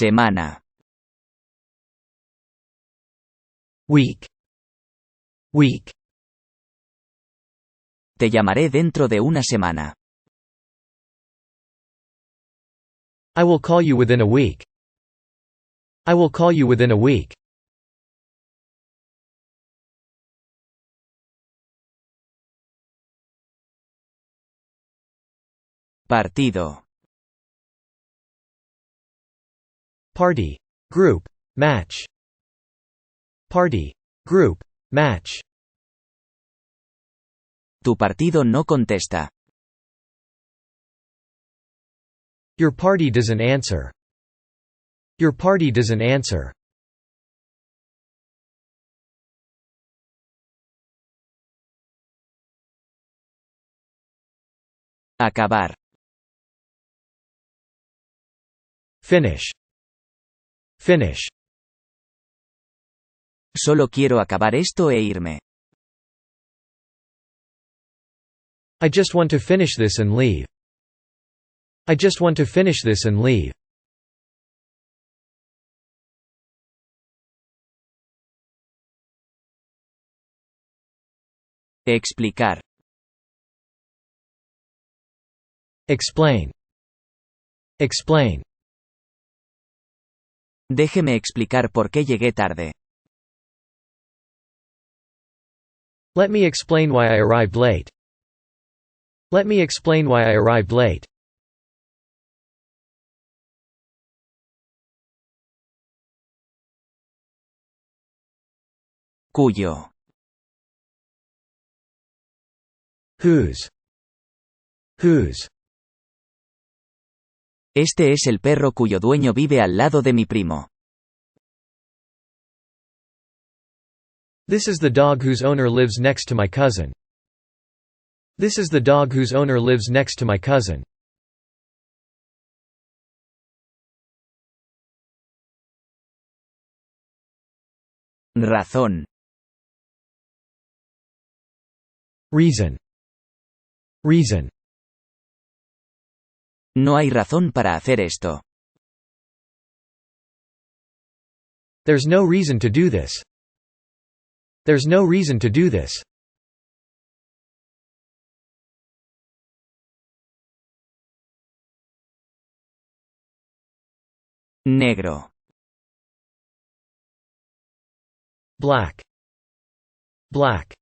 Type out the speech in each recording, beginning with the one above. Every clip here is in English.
Semana. Week. Week. Te llamaré dentro de una semana. I will call you within a week. I will call you within a week. Partido. Party. Group. Match. Party. Group. Match. Tu partido no contesta. Your party doesn't answer. Your party doesn't answer. Acabar. Finish. Finish. Solo quiero acabar esto e irme. I just want to finish this and leave. I just want to finish this and leave. Explicar. Explain. Explain. Déjeme explicar por qué llegué tarde. Let me explain why I arrived late. Let me explain why I arrived late. Cuyo. Whose. Whose. Este es el perro cuyo dueño vive al lado de mi primo. This is the dog whose owner lives next to my cousin. This is the dog whose owner lives next to my cousin. Razón. Reason. Reason. No hay razón para hacer esto. There's no reason to do this. There's no reason to do this. Negro. Black. Black.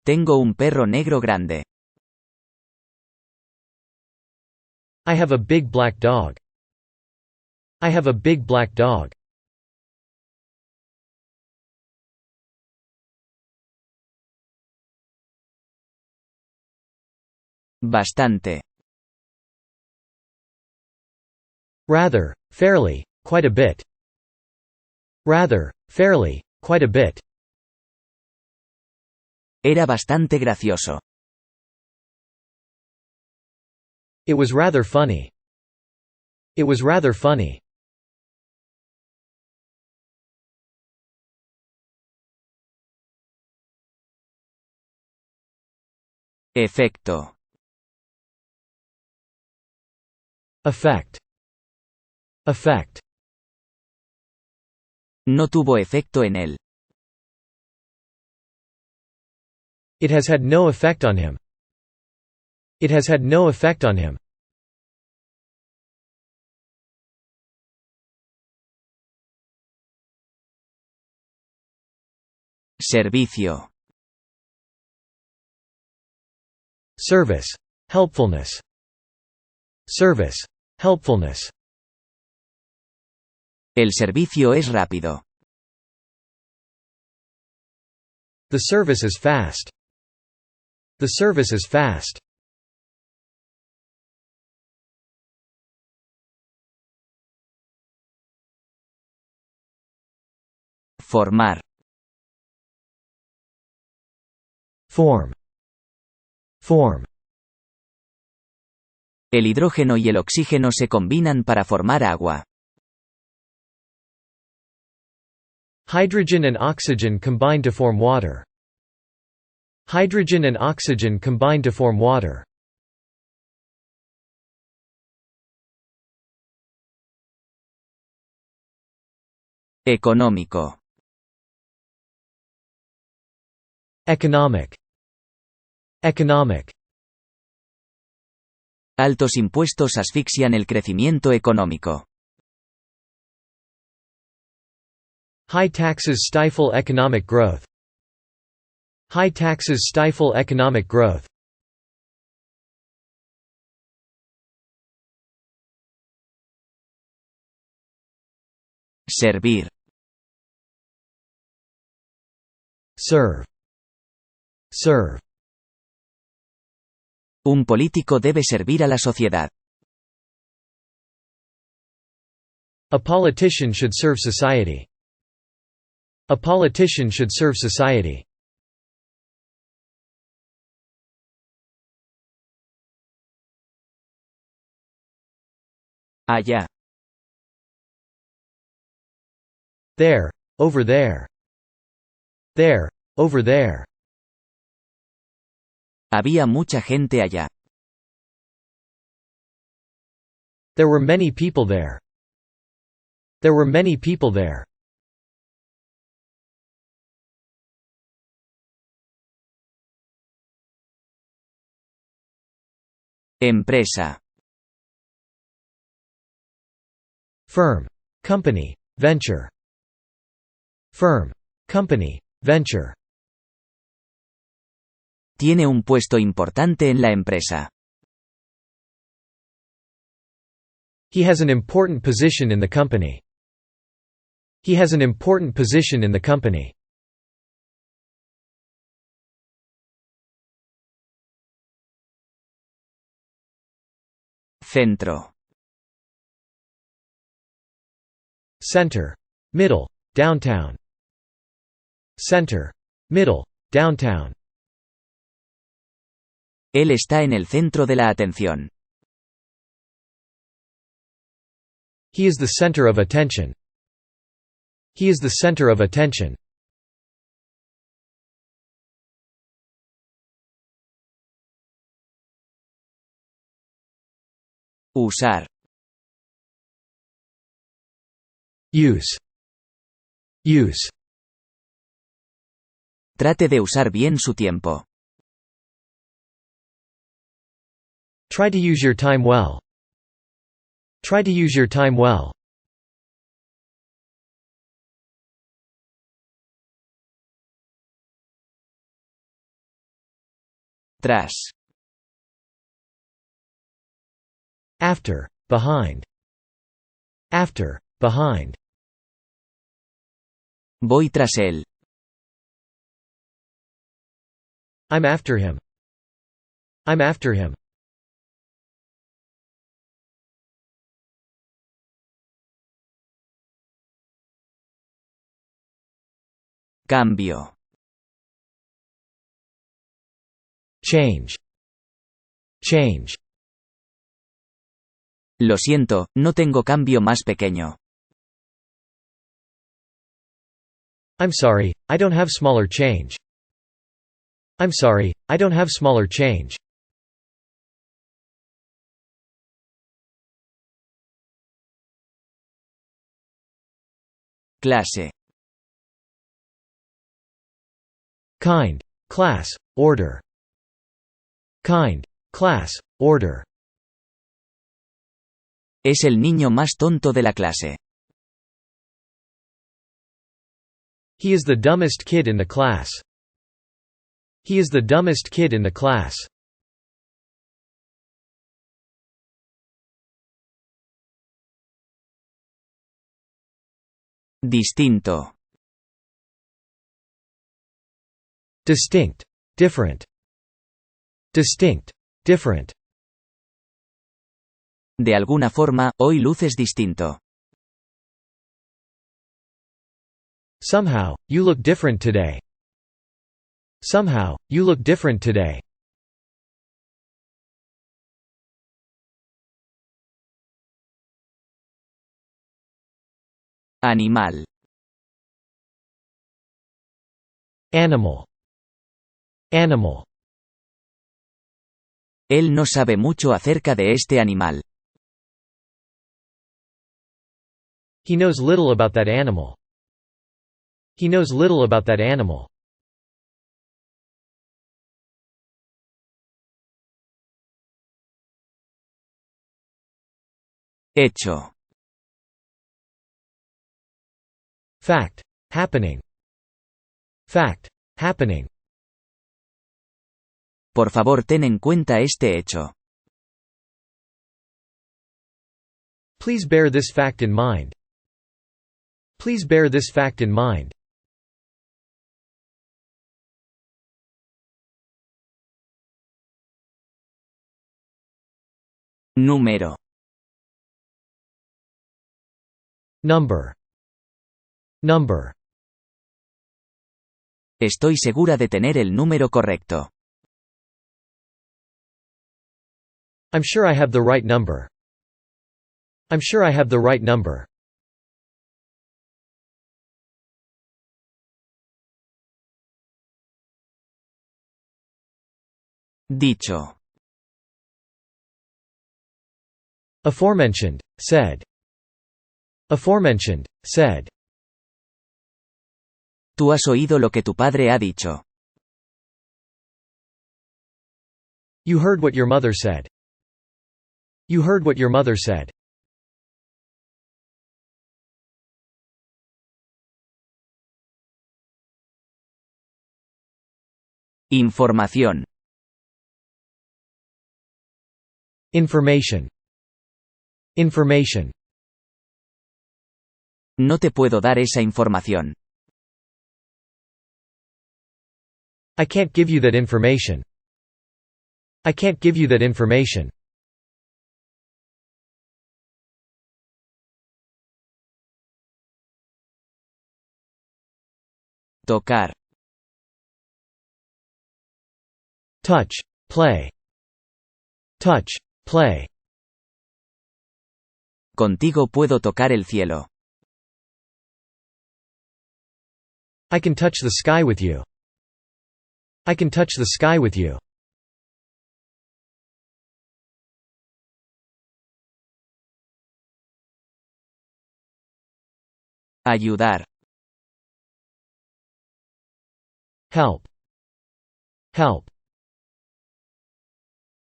Tengo un perro negro grande. I have a big black dog. I have a big black dog. Bastante. Rather, fairly, quite a bit. Rather, fairly, quite a bit. Era bastante gracioso. It was rather funny. It was rather funny. Efecto. Effect. Effect. No tuvo efecto en él. It has had no effect on him. It has had no effect on him. Servicio. Service. Helpfulness. Service. Helpfulness. El servicio es rápido. The service is fast. The service is fast. Formar. Form. Form. El hidrógeno y el oxígeno se combinan para formar agua. Hydrogen and oxygen combine to form water. Hydrogen and oxygen combine to form water. Económico. Economic. Economic. Altos impuestos asfixian el crecimiento económico. High taxes stifle economic growth. High taxes stifle economic growth. Servir. Serve. Serve. Un político debe servir a la sociedad. A politician should serve society. A politician should serve society. Allá. There. Over there. There. Over there. Había mucha gente allá. There were many people there. There were many people there. Empresa. Firm. Company. Venture. Firm. Company. Venture. Tiene un puesto importante en la empresa. He has an important position in the company. He has an important position in the company. Centro. Center. Middle. Downtown. Center. Middle. Downtown. Él está en el centro de la atención. He is the center of attention. He is the center of attention. Usar. Use. Use. Trate de usar bien su tiempo. Try to use your time well. Try to use your time well. Tras. After. Behind. After. Behind. Voy tras él. I'm after him. I'm after him. Cambio. Change. Change. Lo siento, no tengo cambio más pequeño. I'm sorry, I don't have smaller change. I'm sorry, I don't have smaller change. Clase. Kind. Class. Order. Kind. Class. Order. Es el niño más tonto de la clase. He is the dumbest kid in the class. He is the dumbest kid in the class. Distinto. Distinct. Different. Distinct. Different. De alguna forma, hoy luces distinto. Somehow, you look different today. Somehow, you look different today. Animal. Animal. Animal. Él no sabe mucho acerca de este animal. He knows little about that animal. He knows little about that animal. Hecho. Fact. Happening. Fact. Happening. Por favor, ten en cuenta este hecho. Please bear this fact in mind. Please bear this fact in mind. Número. Number. Number. Estoy segura de tener el número correcto. I'm sure I have the right number. I'm sure I have the right number. Dicho. Aforementioned, said. Aforementioned, said. Tú has oído lo que tu padre ha dicho. You heard what your mother said. You heard what your mother said. Información. Information. Information. No te puedo dar esa información. I can't give you that information. I can't give you that information. Tocar. Touch. Play. Touch. Play. Contigo puedo tocar el cielo. I can touch the sky with you. I can touch the sky with you. Ayudar. Help. Help.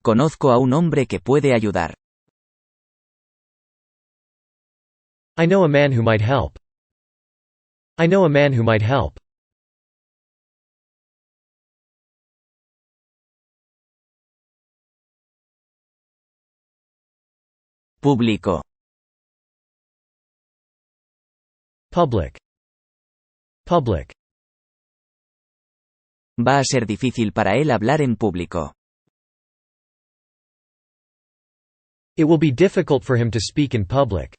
Conozco a un hombre que puede ayudar. I know a man who might help. I know a man who might help. Público. Public. Public. Va a ser difícil para él hablar en público. It will be difficult for him to speak in public.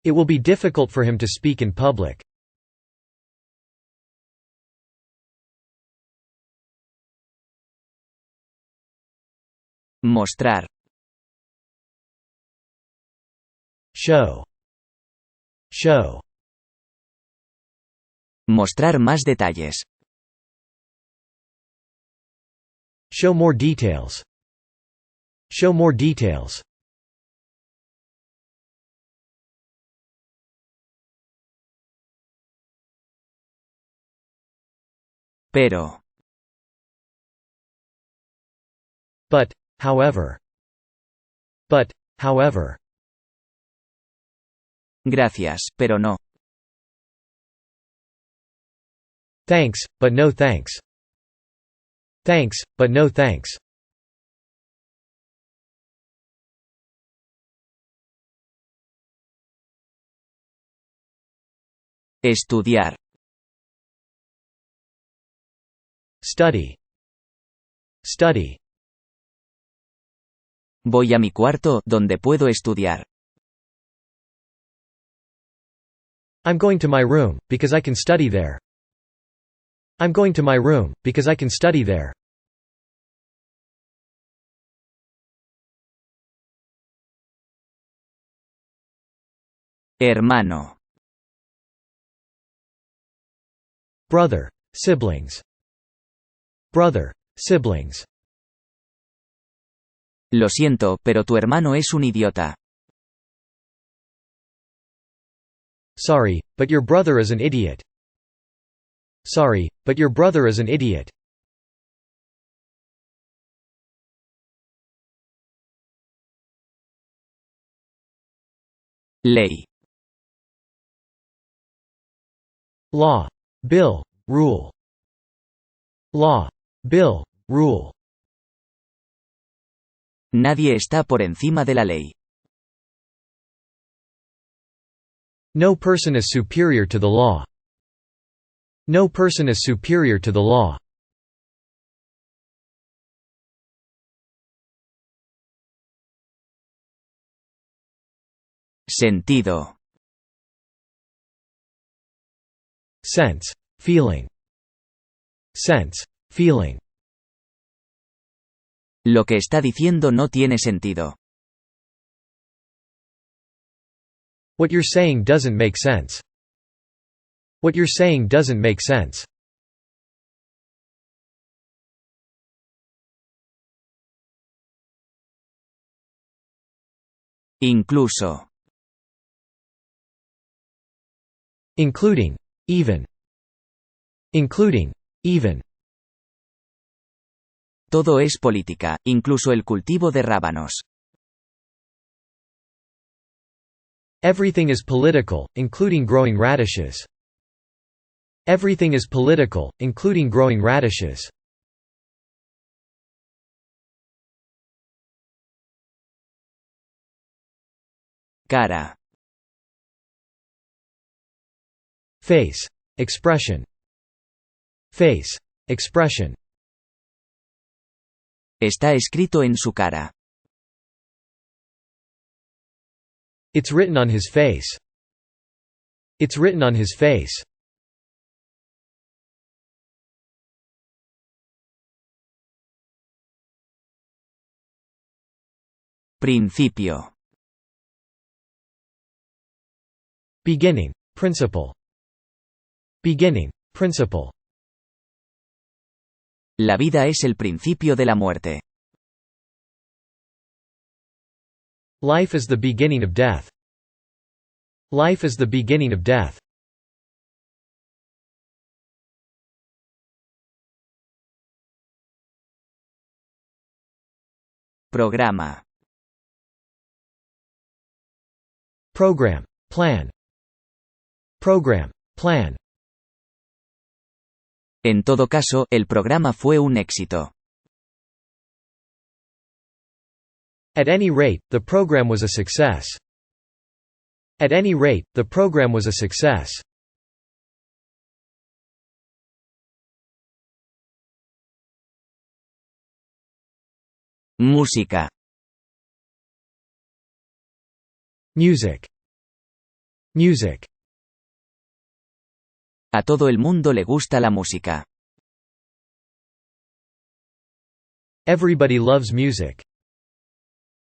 It will be difficult for him to speak in public. Mostrar. Show. Show. Mostrar más detalles. Show more details. Show more details. Pero. But, however. But, however. Gracias, pero no. Thanks, but no thanks. Thanks, but no thanks. Estudiar. Study. Study. Voy a mi cuarto, donde puedo estudiar. I'm going to my room, because I can study there. I'm going to my room, because I can study there. Hermano. Brother, siblings. Brother, siblings. Lo siento, pero tu hermano es un idiota. Sorry, but your brother is an idiot. Sorry, but your brother is an idiot. Ley. Law. Bill. Rule. Law. Bill. Rule. Nadie está por encima de la ley. No person is superior to the law. No person is superior to the law. Sentido. Sense. Feeling. Sense. Feeling. Lo que está diciendo no tiene sentido. What you're saying doesn't make sense. What you're saying doesn't make sense. Incluso. Including. Even. Including. Even. Todo es política, incluso el cultivo de rábanos. Everything is political, including growing radishes. Everything is political, including growing radishes. Cara. Face. Expression. Face. Expression. Está escrito en su cara. It's written on his face. It's written on his face. Principio. Beginning. Principle. Beginning. Principle. La vida es el principio de la muerte. Life is the beginning of death. Life is the beginning of death. Programa. Program. Plan. Program. Plan. En todo caso, el programa fue un éxito. At any rate, the program was a success. At any rate, the program was a success. Música. Music. Music. A todo el mundo le gusta la música. Everybody loves music.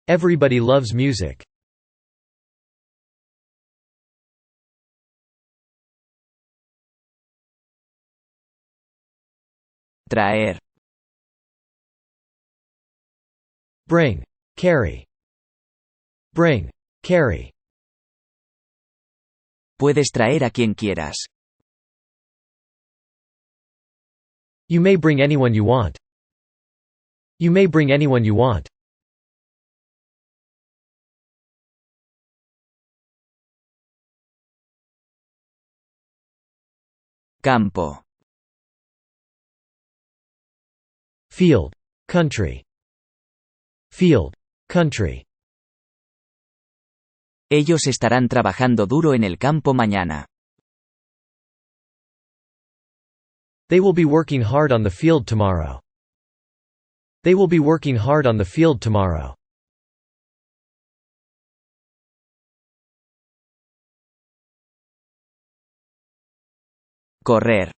Everybody loves music. Traer. Bring. Carry. Bring. Carry. Puedes traer a quien quieras. You may bring anyone you want. You may bring anyone you want. Campo. Field. Country. Field. Country. Ellos estarán trabajando duro en el campo mañana. They will be working hard on the field tomorrow. They will be working hard on the field tomorrow. Correr.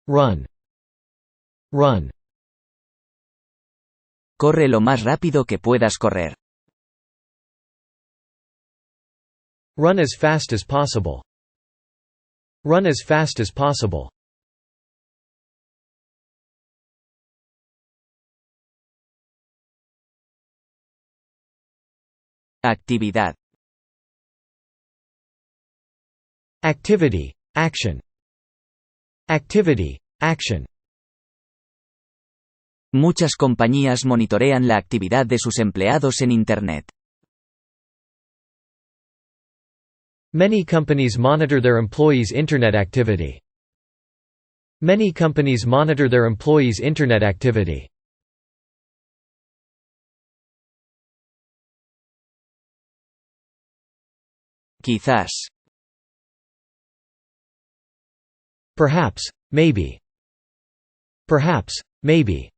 Run. Run. Corre lo más rápido que puedas correr. Run as fast as possible. Run as fast as possible. Actividad. Activity. action. Activity, action. Muchas compañías monitorean la actividad de sus empleados en Internet. Many companies monitor their employees' internet activity. Many companies monitor their employees' internet activity. Quizás. Perhaps, maybe. Perhaps, maybe.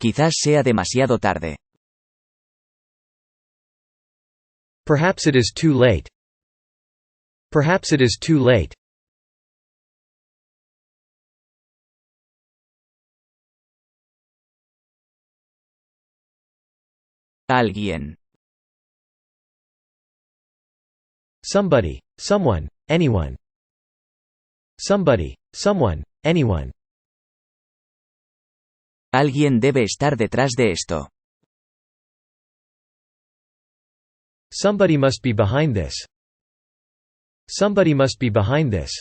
Quizás sea demasiado tarde. Perhaps it is too late. Perhaps it is too late. Alguien. Somebody, someone, anyone. Somebody, someone, anyone. Alguien debe estar detrás de esto. Somebody must be behind this. Somebody must be behind this.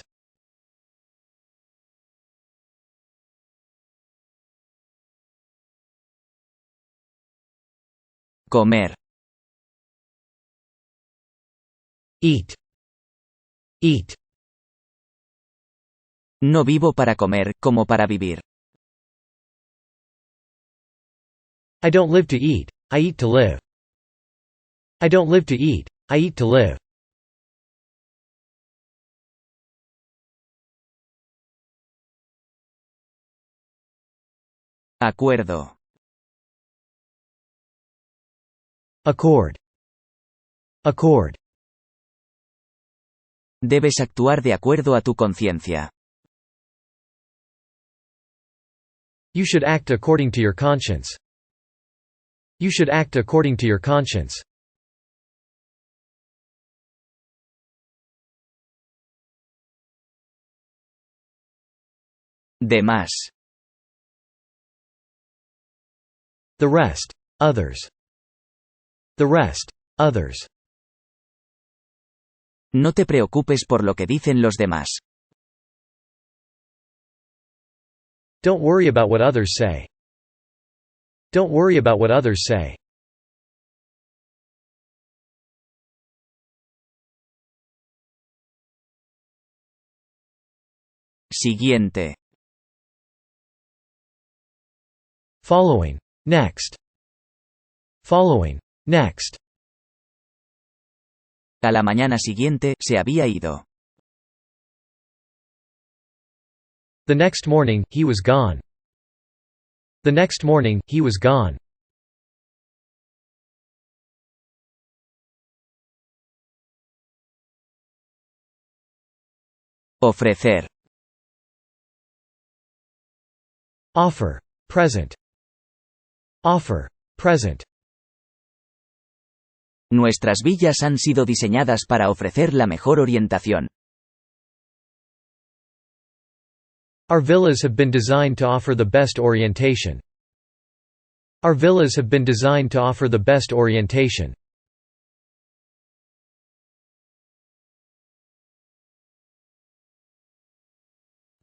Comer. Eat. Eat. No vivo para comer, como para vivir. I don't live to eat, I eat to live. I don't live to eat, I eat to live. Acuerdo. Accord. Accord. Debes actuar de acuerdo a tu conciencia. You should act according to your conscience. You should act according to your conscience. De más. The rest. Others. The rest. Others. No te preocupes por lo que dicen los demás. Don't worry about what others say. Don't worry about what others say. Siguiente. Following. Next. Following. Next. A la mañana siguiente, se había ido. The next morning, he was gone. The next morning, he was gone. Ofrecer. Offer. Present. Offer. Present. Nuestras villas han sido diseñadas para ofrecer la mejor orientación. Our villas have been designed to offer the best orientation. Our villas have been designed to offer the best orientation.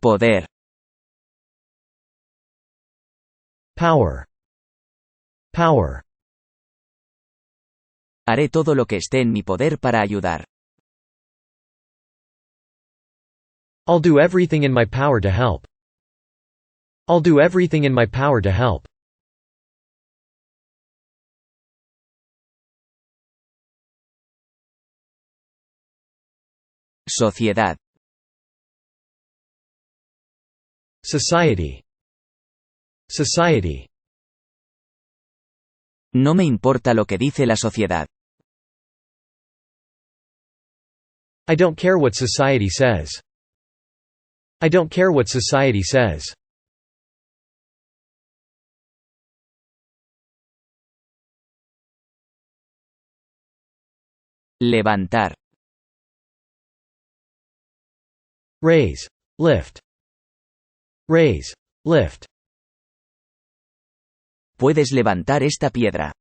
Poder. Power. Power. Haré todo lo que esté en mi poder para ayudar. I'll do everything in my power to help. I'll do everything in my power to help. Sociedad. Society. Society. No me importa lo que dice la sociedad. I don't care what society says. I don't care what society says. Levantar. Raise. Lift. Raise. Lift. Puedes levantar esta piedra.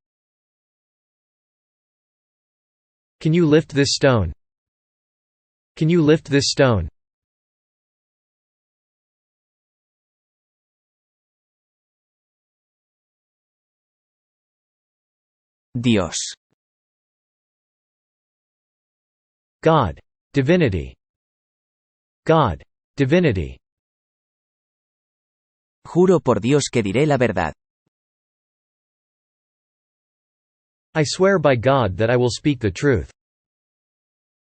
Can you lift this stone? Can you lift this stone? Dios. God. Divinity. God. Divinity. Juro por Dios que diré la verdad. I swear by God that I will speak the truth.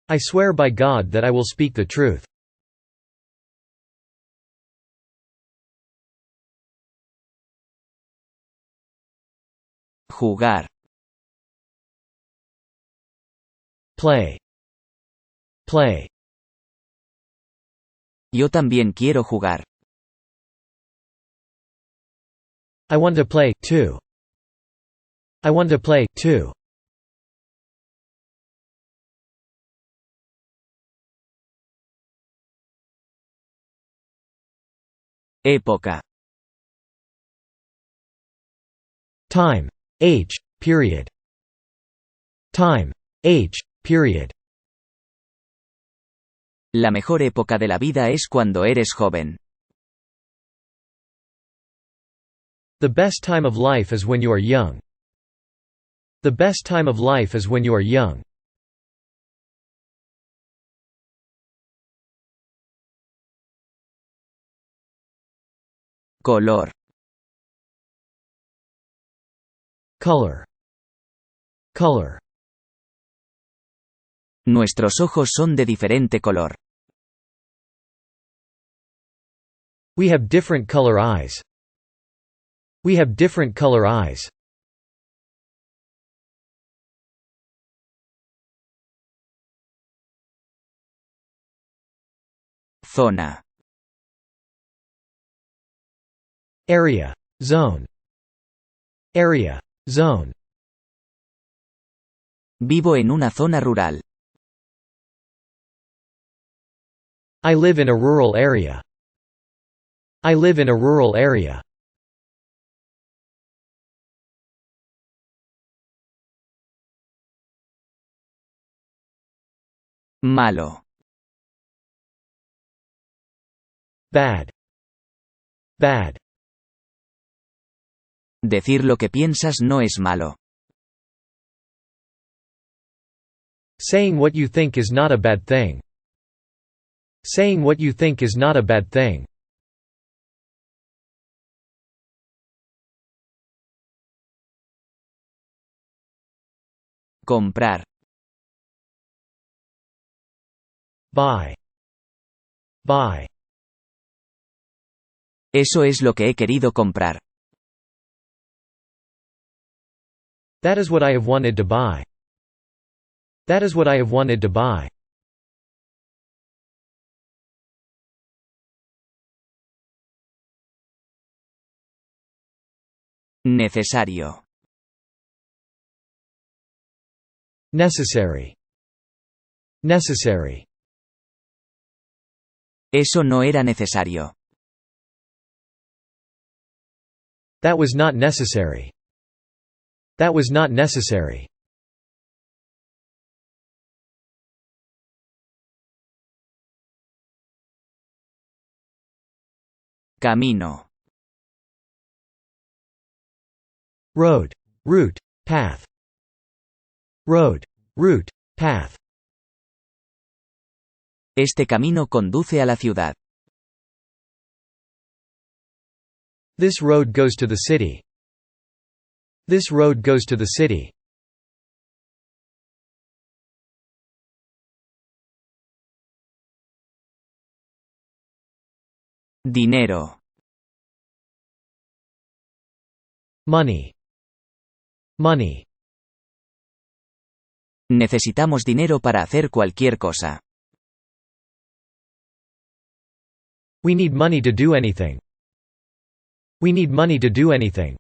I swear by God that I will speak the truth. Jugar. Play. Play. Yo también quiero jugar. I want to play, too. I want to play, too. Época. Time. Age. Period. Time. Age. Period. La mejor época de la vida es cuando eres joven. The best time of life is when you are young. The best time of life is when you are young. Color. Color. Color. Nuestros ojos son de diferente color. We have different color eyes. We have different color eyes. Zona. Area. Zone. Area. Zone. Vivo en una zona rural. I live in a rural area. I live in a rural area. Malo. Bad. Bad. Decir lo que piensas no es malo. Saying what you think is not a bad thing. Saying what you think is not a bad thing. Comprar. Buy. Buy. Eso es lo que he querido comprar. That is what I have wanted to buy. That is what I have wanted to buy. Necesario. Necessary. Necessary. Eso no era necesario. That was not necessary. That was not necessary. Camino. Road. Route. Path. Road. Route. Path. Este camino conduce a la ciudad. This road goes to the city. This road goes to the city. Dinero. Money. Money. Necesitamos dinero para hacer cualquier cosa. We need money to do anything. We need money to do anything.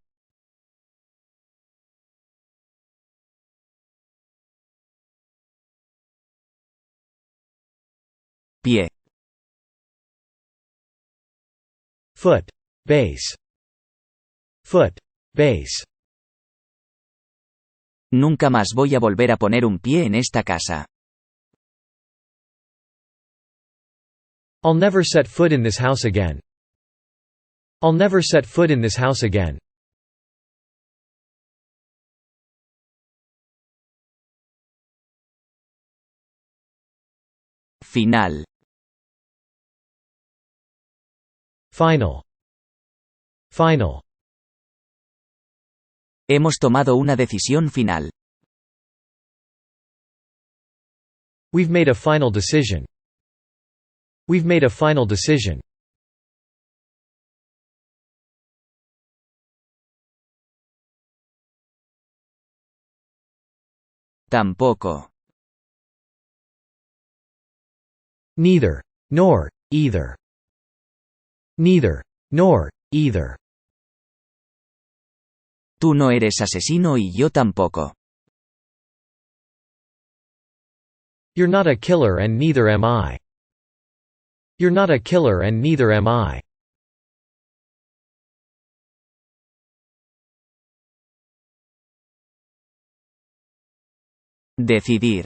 Pie. Foot. Base. Foot. Base. Nunca más voy a volver a poner un pie en esta casa. I'll never set foot in this house again. I'll never set foot in this house again. Final. Final. Final. Hemos tomado una decisión final. We've made a final decision. We've made a final decision. Tampoco. Neither. Nor. Either. Neither. Nor. Either. Tú no eres asesino y yo tampoco. You're not a killer and neither am I. You're not a killer and neither am I. Decidir.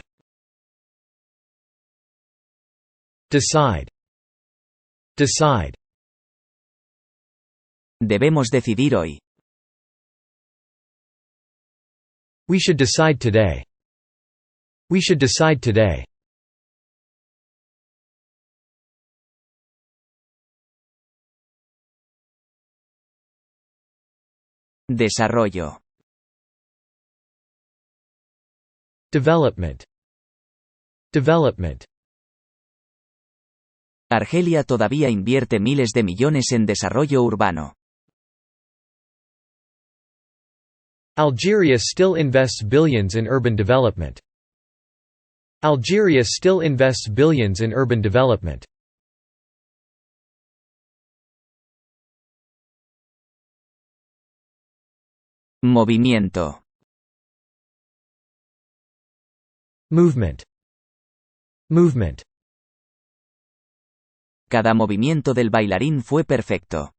Decide. Decide. Debemos decidir hoy. We should decide today. We should decide today. Desarrollo. Development. Development. Argelia todavía invierte miles de millones en desarrollo urbano. Algeria still invests billions in urban development. Algeria still invests billions in urban development. Movimiento. Movement. Movement. Cada movimiento del bailarín fue perfecto.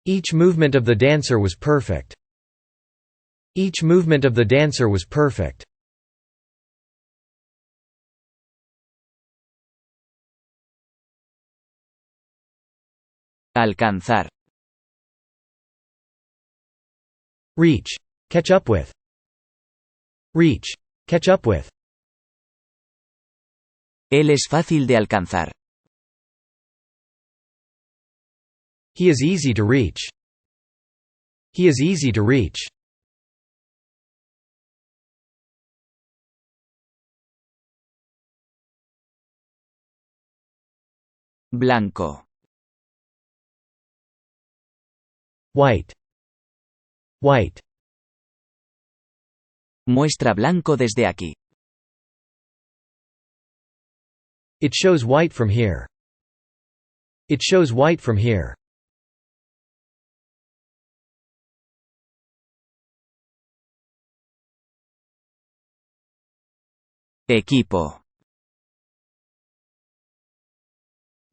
Each movement of the dancer was perfect. Each movement of the dancer was perfect. Alcanzar. Reach. Catch up with. Reach. Catch up with. Él es fácil de alcanzar. He is easy to reach. He is easy to reach. Blanco. White. White. Muestra blanco desde aquí. It shows white from here. It shows white from here. Equipo.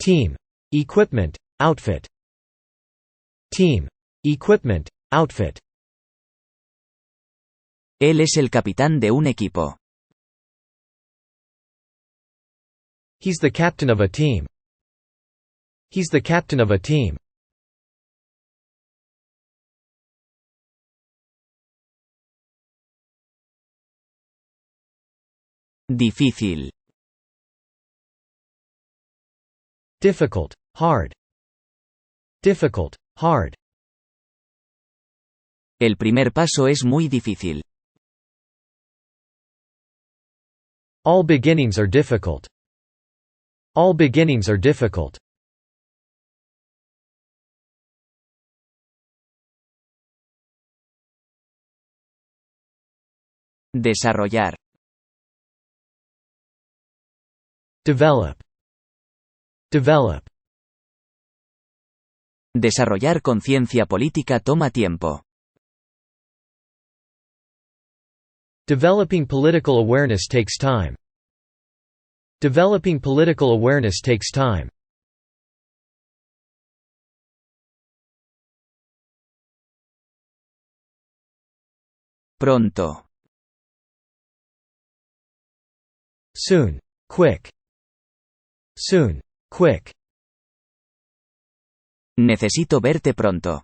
Team. Equipment. Outfit. Team. Equipment. Outfit. Él es el capitán de un equipo. He's the captain of a team. He's the captain of a team. Difícil. Difficult. Hard. Difficult. Hard. El primer paso es muy difícil. All beginnings are difficult. All beginnings are difficult. Desarrollar. Develop. Develop. Desarrollar conciencia política toma tiempo. Developing political awareness takes time. Developing political awareness takes time. Pronto. Soon. Quick. Soon. Quick. Necesito verte pronto.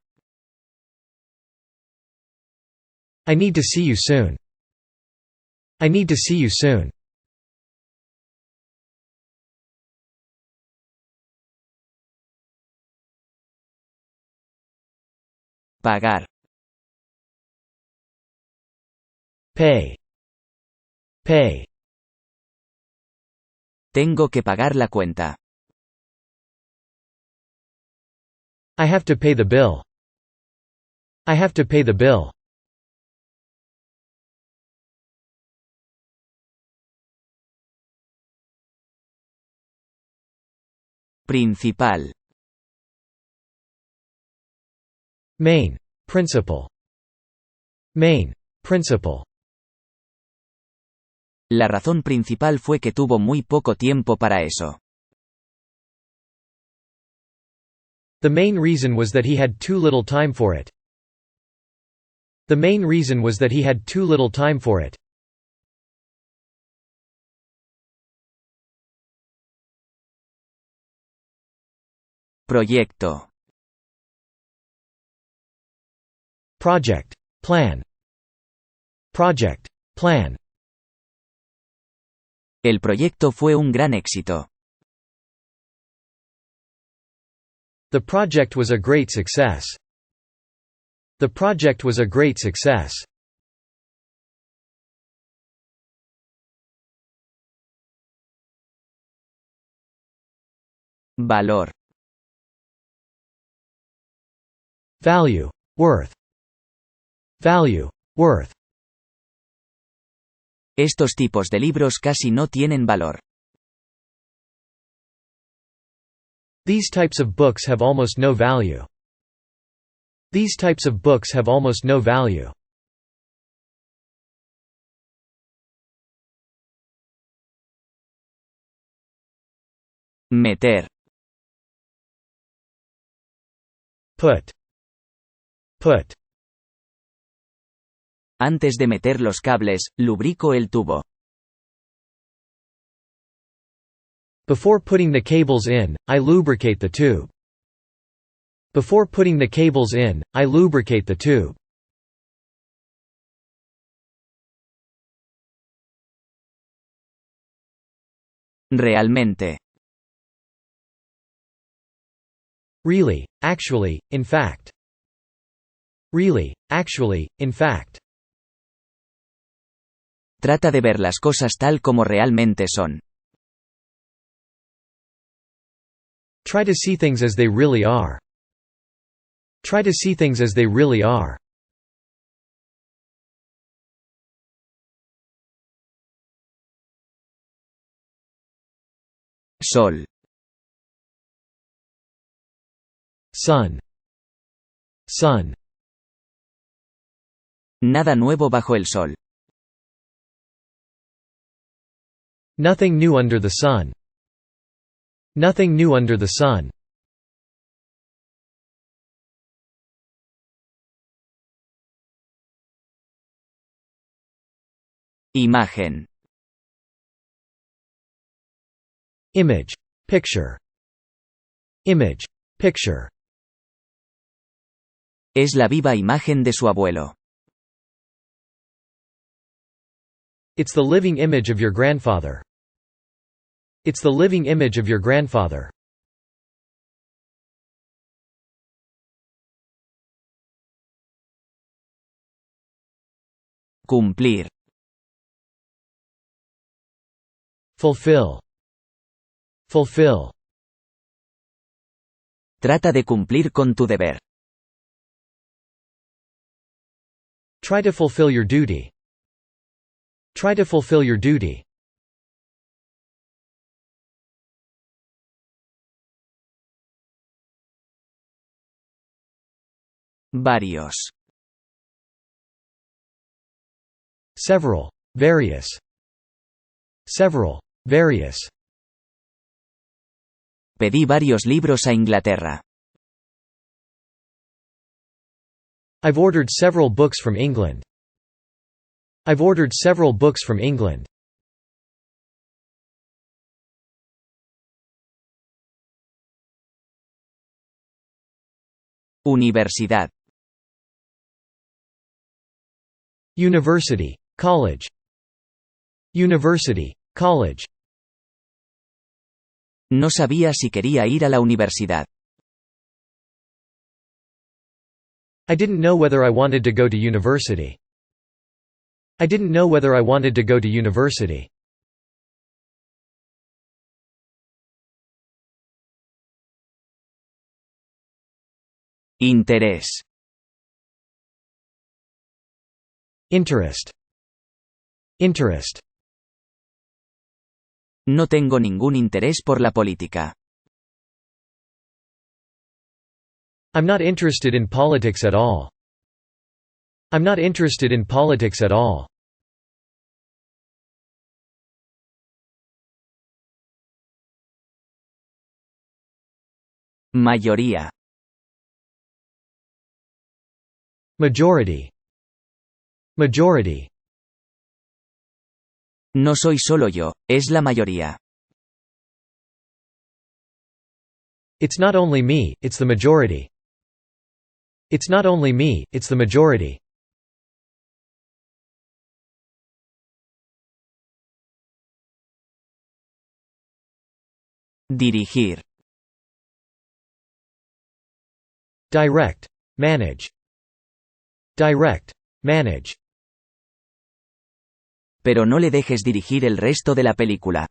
I need to see you soon. I need to see you soon. Pagar. Pay. Pay. Tengo que pagar la cuenta. I have to pay the bill. I have to pay the bill. Principal. Main. Principal. Main. Principal. La razón principal fue que tuvo muy poco tiempo para eso. The main reason was that he had too little time for it. The main reason was that he had too little time for it. Proyecto. Project. Plan. Project. Plan. El proyecto fue un gran éxito. The project was a great success. The project was a great success. Valor. Value. Worth. Value. Worth. Estos tipos de libros casi no tienen valor. These types of books have almost no value. These types of books have almost no value. Meter. Put. Put. Antes de meter los cables, lubrico el tubo. Before putting the cables in, I lubricate the tube. Before putting the cables in, I lubricate the tube. Realmente. Really, actually, in fact. Really, actually, in fact. Trata de ver las cosas tal como realmente son. Try to see things as they really are. Try to see things as they really are. Sol. Sun. Sun. Nada nuevo bajo el sol. Nothing new under the sun. Nothing new under the sun. Imagen. Image. Picture. Image. Picture. Es la viva imagen de su abuelo. It's the living image of your grandfather. It's the living image of your grandfather. Cumplir. Fulfill. Fulfill. Trata de cumplir con tu deber. Try to fulfill your duty. Try to fulfill your duty. Varios. Several. Various. Several. Various. Pedí varios libros a Inglaterra. I've ordered several books from England. I've ordered several books from England. Universidad. University, college. University, college. No sabía si quería ir a la universidad. I didn't know whether I wanted to go to university. I didn't know whether I wanted to go to university. Interés. Interest. Interest. No tengo ningún interés por la política. I'm not interested in politics at all. I'm not interested in politics at all. Mayoría. Majority. Majority. No soy solo yo, es la mayoría. It's not only me, it's the majority. It's not only me, it's the majority. Dirigir. Direct. Manage. Direct. Manage. Pero no le dejes dirigir el resto de la película.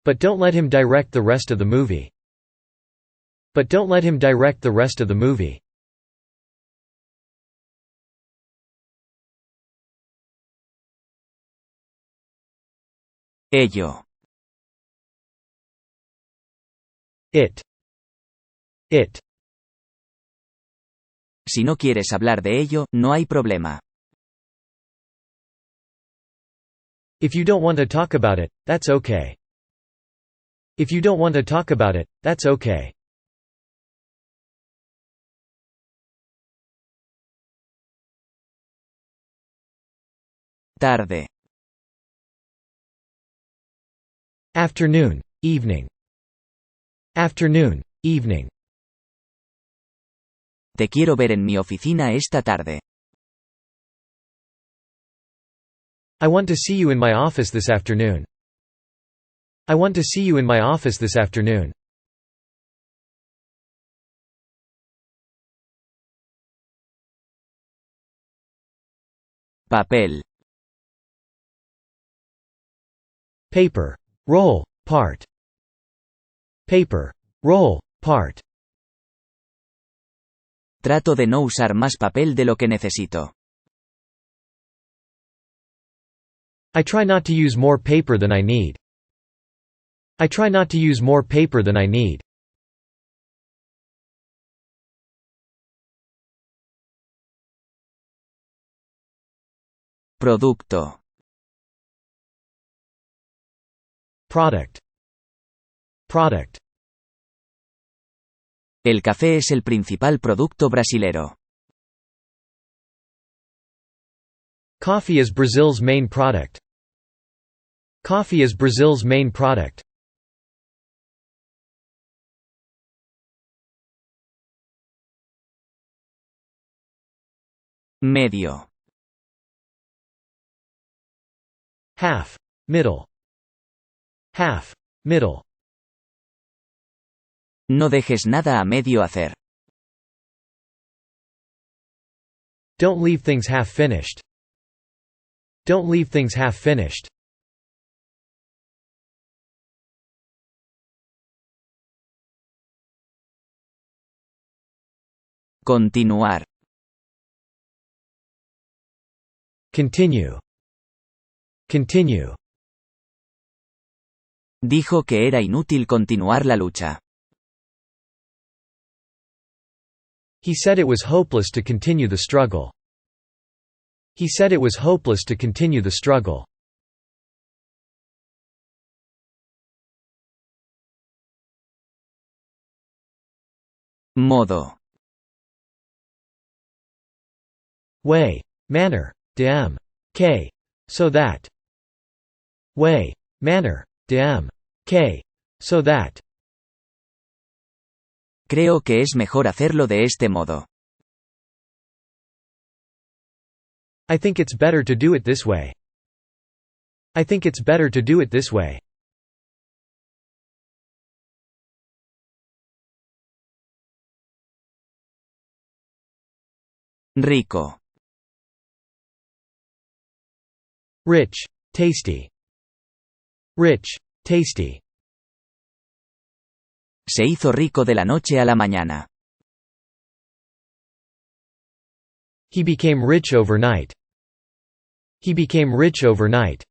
But don't let him direct the rest of the movie. But don't let him direct the rest of the movie. Ello. It. It. Si no quieres hablar de ello, no hay problema. If you don't want to talk about it, that's okay. If you don't want to talk about it, that's okay. Tarde. Afternoon, evening. Afternoon, evening. Te quiero ver en mi oficina esta tarde. I want to see you in my office this afternoon. I want to see you in my office this afternoon. Papel. Paper. Roll. Part. Paper. Roll. Part. Trato de no usar más papel de lo que necesito. I try not to use more paper than I need. I try not to use more paper than I need. Producto. Product. Product. El café es el principal producto brasilero. Coffee is Brazil's main product. Coffee is Brazil's main product. Medio. Half. Middle. Half. Middle. No dejes nada a medio hacer. Don't leave things half finished. Don't leave things half finished. Continuar. Continue. Continue. Dijo que era inútil continuar la lucha. He said it was hopeless to continue the struggle. He said it was hopeless to continue the struggle. Modo. Way. Manner. Dem. K. So that. Way. Manner. Dem. K. So that. Creo que es mejor hacerlo de este modo. I think it's better to do it this way. I think it's better to do it this way. Rico. Rich, tasty. Rich, tasty. Se hizo rico de la noche a la mañana. He became rich overnight. He became rich overnight.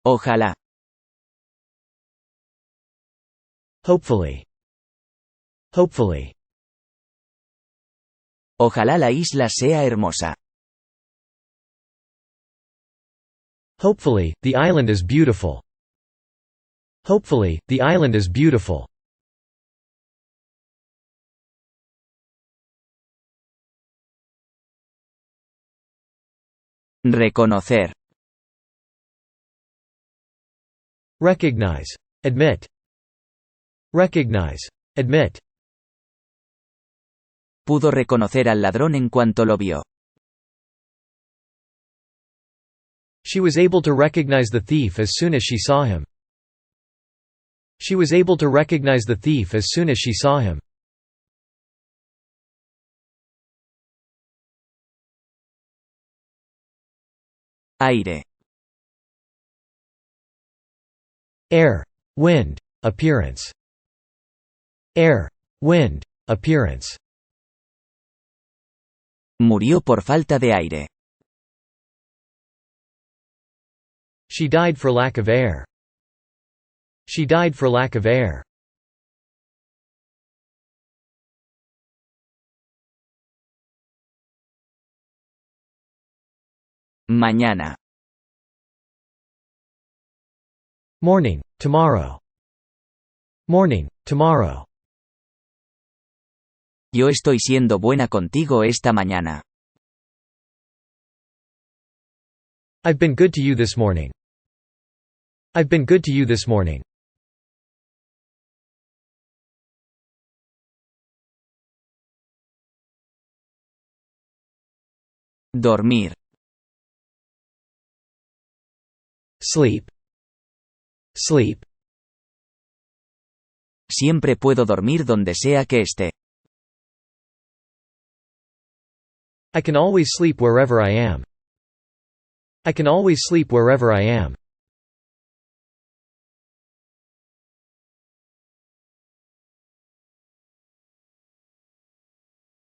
Ojalá. Hopefully. Hopefully. Ojalá la isla sea hermosa. Hopefully, the island is beautiful. Hopefully, the island is beautiful. Reconocer. Recognize. Admit. Recognize. Admit. Pudo reconocer al ladrón en cuanto lo vio. She was able to recognize the thief as soon as she saw him. She was able to recognize the thief as soon as she saw him. Aire. Air. Wind. Appearance. Air. Wind. Appearance. Murió por falta de aire. She died for lack of air. She died for lack of air. Mañana. Morning, tomorrow. Morning, tomorrow. Yo estoy siendo buena contigo esta mañana. I've been good to you this morning. I've been good to you this morning. Dormir. Sleep. Sleep. Siempre puedo dormir donde sea que esté. I can always sleep wherever I am. I can always sleep wherever I am.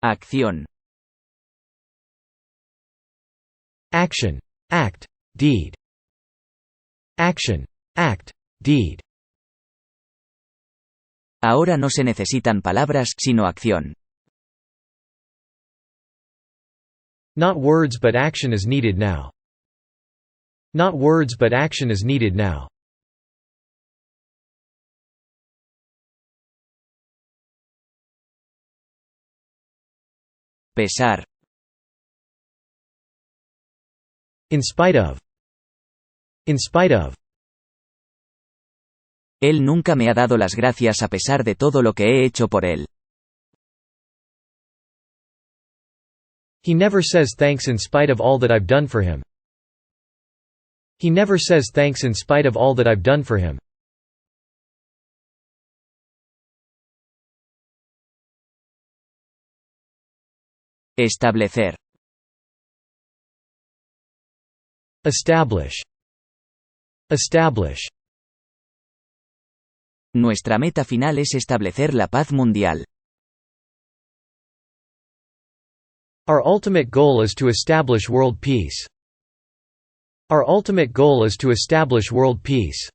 Acción. Action. Act. Deed. Action. Act. Deed. Ahora no se necesitan palabras, sino acción. Not words but action is needed now. Not words but action is needed now. Pesar. In spite of. In spite of. Él nunca me ha dado las gracias a pesar de todo lo que he hecho por él. He never says thanks in spite of all that I've done for him. He never says thanks in spite of all that I've done for him. Establecer. Establish. Establish. Nuestra meta final es establecer la paz mundial. Our ultimate goal is to establish world peace. Our ultimate goal is to establish world peace.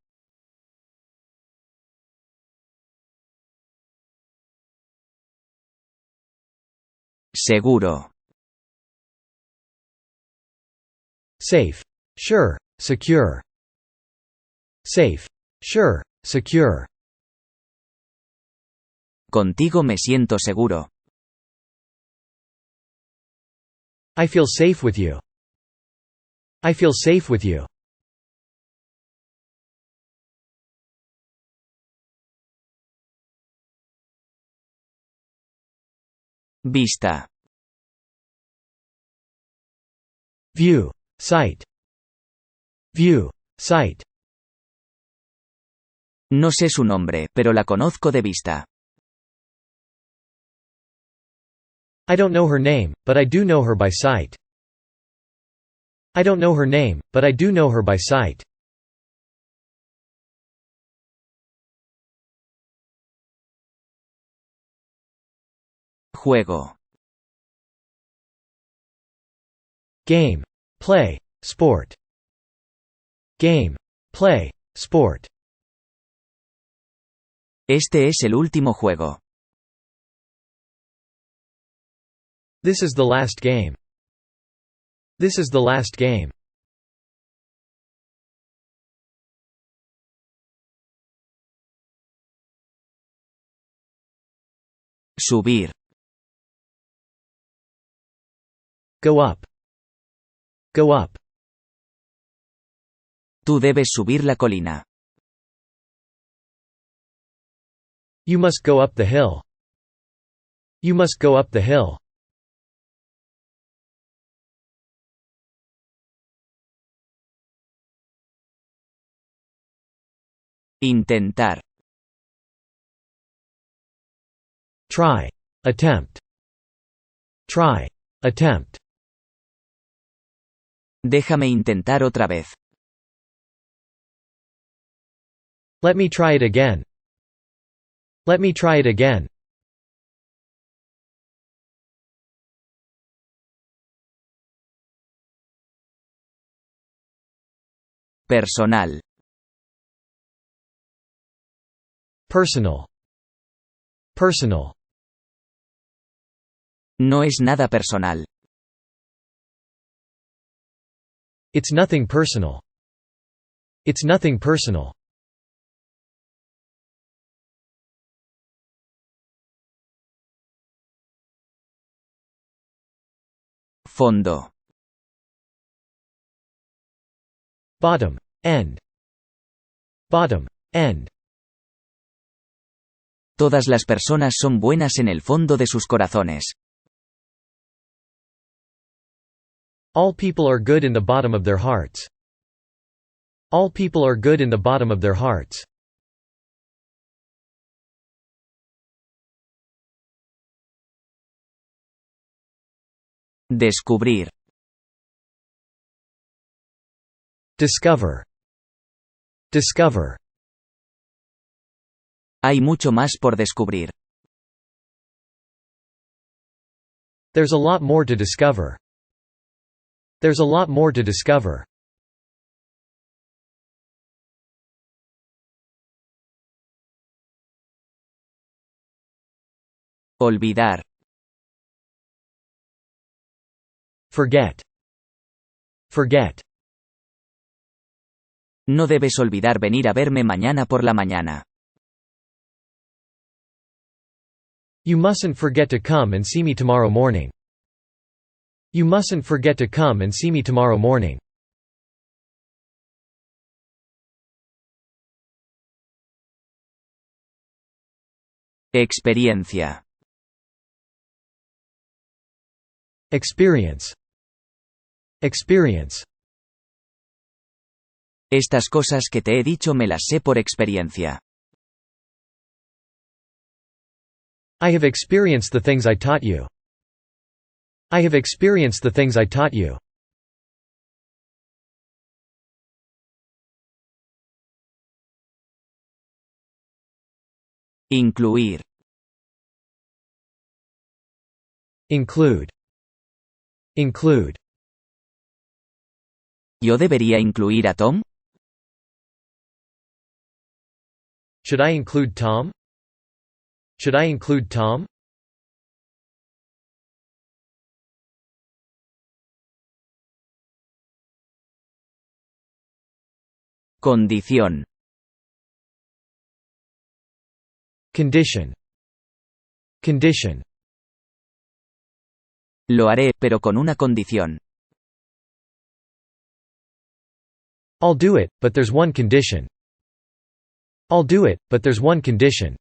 Seguro. Safe. Sure. Secure. Safe. Sure. Secure. Contigo me siento seguro. I feel safe with you. I feel safe with you. Vista. View. Sight. View. Sight. No sé su nombre, pero la conozco de vista. I don't know her name, but I do know her by sight. I don't know her name, but I do know her by sight. Juego. Game. Play. Sport. Game. Play. Sport. Este es el último juego. This is the last game. This is the last game. Subir. Go up. Go up. Tú debes subir la colina. You must go up the hill. You must go up the hill. Intentar. Try. Attempt. Try. Attempt. Déjame intentar otra vez. Let me try it again. Let me try it again. Personal. Personal. Personal. No es nada personal. It's nothing personal. It's nothing personal. Fondo. Bottom. End. Bottom. End. Todas las personas son buenas en el fondo de sus corazones. All people are good in the bottom of their hearts. All people are good in the bottom of their hearts. Descubrir. Discover. Discover. Hay mucho más por descubrir. There's a lot more to discover. There's a lot more to discover. Olvidar. Forget. Forget. No debes olvidar venir a verme mañana por la mañana. You mustn't forget to come and see me tomorrow morning. You mustn't forget to come and see me tomorrow morning. Experiencia. Experience. Experience. Estas cosas que te he dicho me las sé por experiencia. I have experienced the things I taught you. I have experienced the things I taught you. Incluir. Include. Include. ¿Yo debería incluir a Tom? Should I include Tom? Should I include Tom? Condición. Condition. Condition. Lo haré, pero con una condición. I'll do it, but there's one condition. I'll do it, but there's one condition.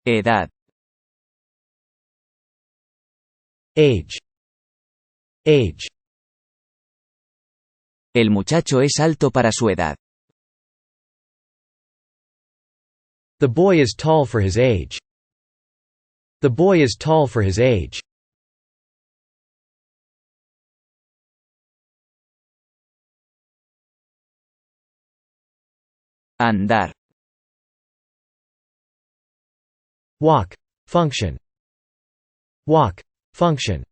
Edad. Age. Age. El muchacho es alto para su edad. The boy is tall for his age. The boy is tall for his age. Andar. Walk. Function. Walk. Function.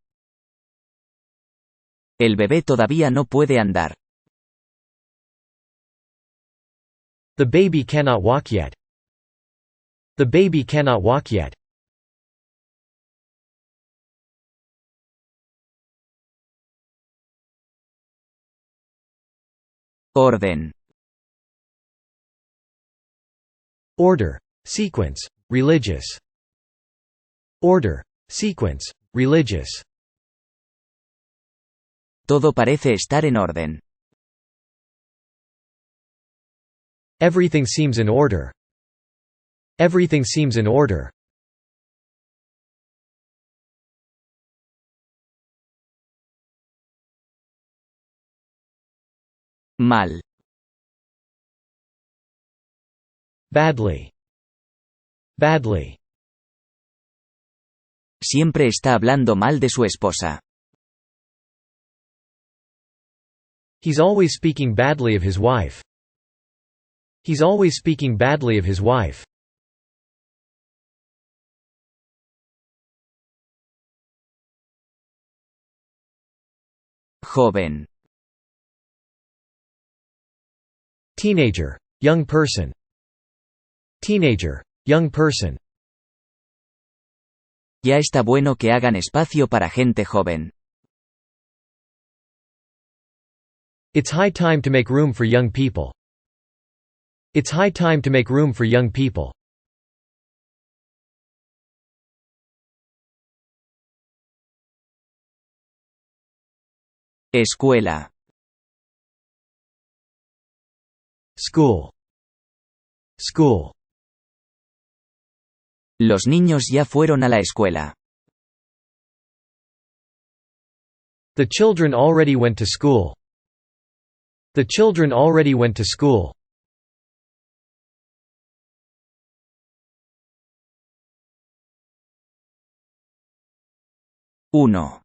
El bebé todavía no puede andar. The baby cannot walk yet. The baby cannot walk yet. Orden. Order. Sequence. Religious. Order. Sequence. Religious. Todo parece estar en orden. Everything seems in order. Everything seems in order. Mal. Badly. Badly. Siempre está hablando mal de su esposa. He's always speaking badly of his wife. He's always speaking badly of his wife. Joven. Teenager. Young person. Teenager. Young person. Ya está bueno que hagan espacio para gente joven. It's high time to make room for young people. It's high time to make room for young people. Escuela. School. School. Los niños ya fueron a la escuela. The children already went to school. The children already went to school. Uno.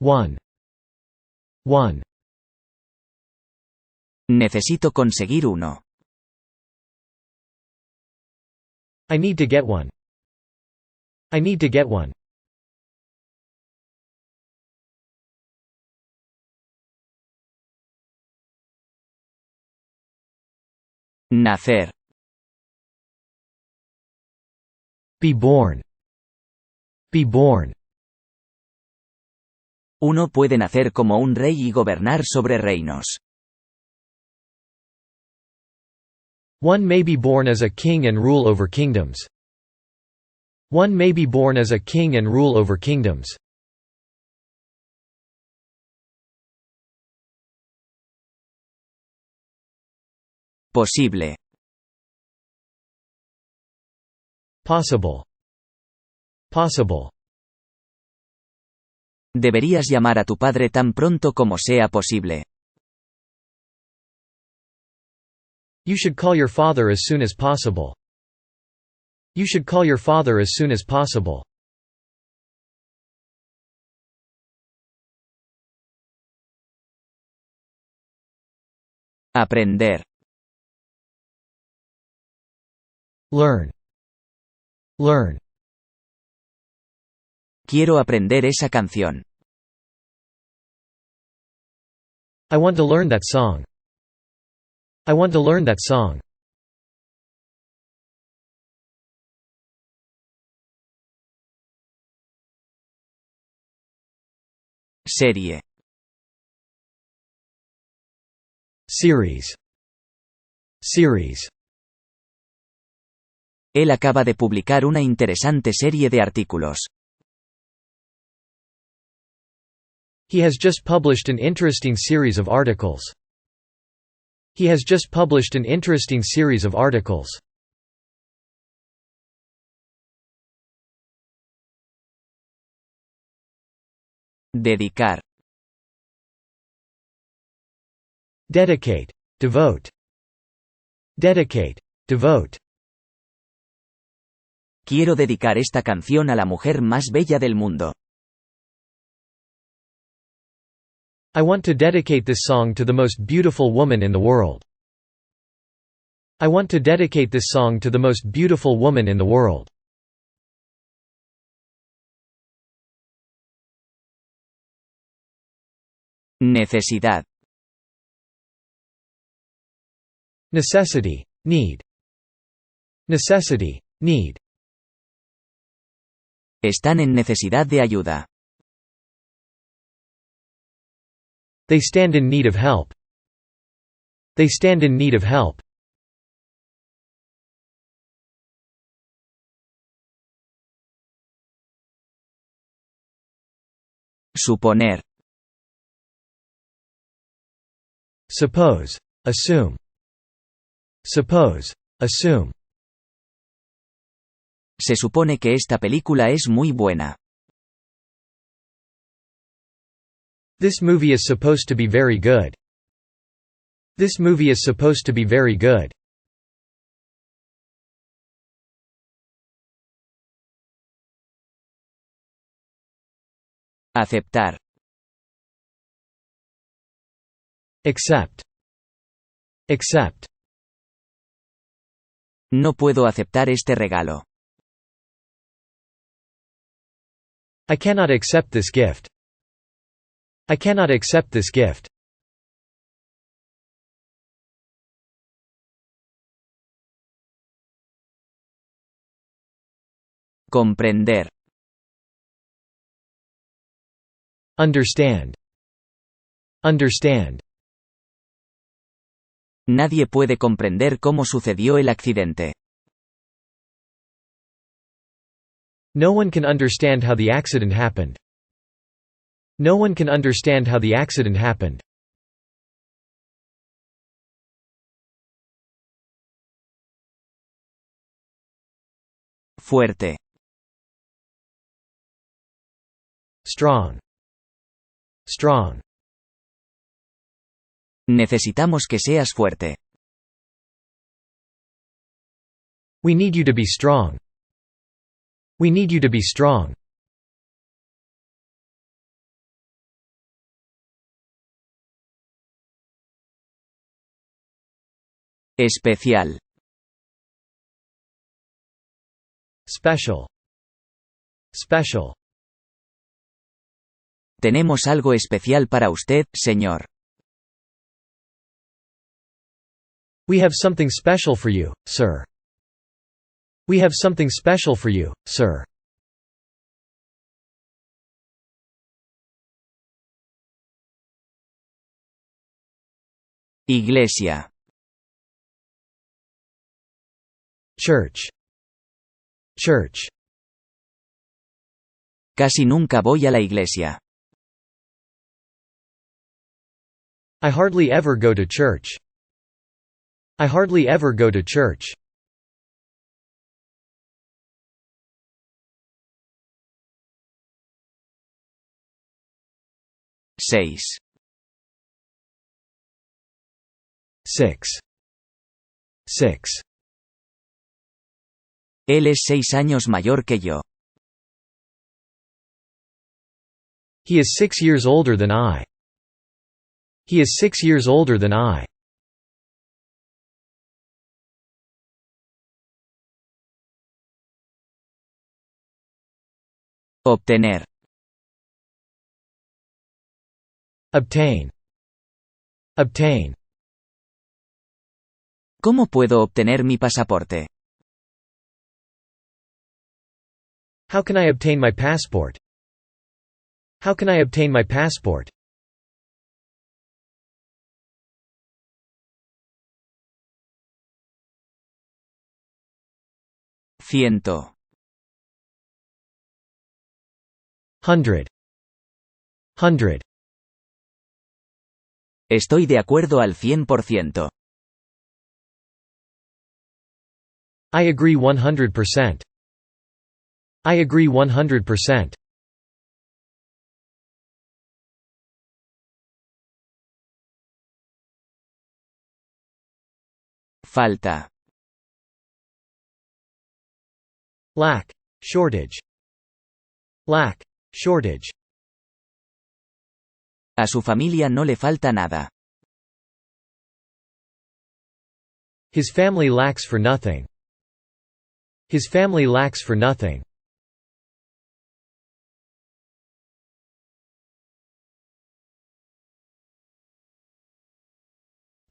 One. One. Necesito conseguir uno. I need to get one. I need to get one. Nacer. Be born. Be born. Uno puede nacer como un rey y gobernar sobre reinos. One may be born as a king and rule over kingdoms. One may be born as a king and rule over kingdoms. Posible. Possible. Possible. Deberías llamar a tu padre tan pronto como sea posible. You should call your father as soon as possible. You should call your father as soon as possible. Aprender. Learn. Learn. Quiero aprender esa canción. I want to learn that song. I want to learn that song. Serie. Series. Series. Él acaba de publicar una interesante serie de artículos. He has just published an interesting series of articles. He has just published an interesting series of articles. Dedicar. Dedicate. Devote. Dedicate. Devote. Quiero dedicar esta canción a la mujer más bella del mundo. I want to dedicate this song to the most beautiful woman in the world. I want to dedicate this song to the most beautiful woman in the world. Necesidad. Necessity. Need. Necessity. Need. Están en necesidad de ayuda. They stand in need of help. They stand in need of help. Suponer. Suppose. Assume. Suppose. Assume. Se supone que esta película es muy buena. This movie is supposed to be very good. This movie is supposed to be very good. Aceptar. Accept. Accept. No puedo aceptar este regalo. I cannot accept this gift. I cannot accept this gift. Comprender. Understand. Understand. Nadie puede comprender cómo sucedió el accidente. No one can understand how the accident happened. No one can understand how the accident happened. Fuerte. Strong. Strong. Necesitamos que seas fuerte. We need you to be strong. We need you to be strong. Especial. Special. Special. Tenemos algo especial para usted, señor. We have something special for you, sir. We have something special for you, sir. Iglesia. Church. Church. Casi nunca voy a la iglesia. I hardly ever go to church. I hardly ever go to church. 6. 6. 6. Él es 6 años mayor que yo. He is 6 years older than I. He is 6 years older than I. Obtener. Obtain. Obtain. ¿Cómo puedo obtener mi pasaporte? How can I obtain my passport? How can I obtain my passport? Ciento. 100. 100. Estoy de acuerdo al 100%. I agree 100%. I agree 100%. Falta. Lack, shortage. Lack, shortage. A su familia no le falta nada. His family lacks for nothing. His family lacks for nothing.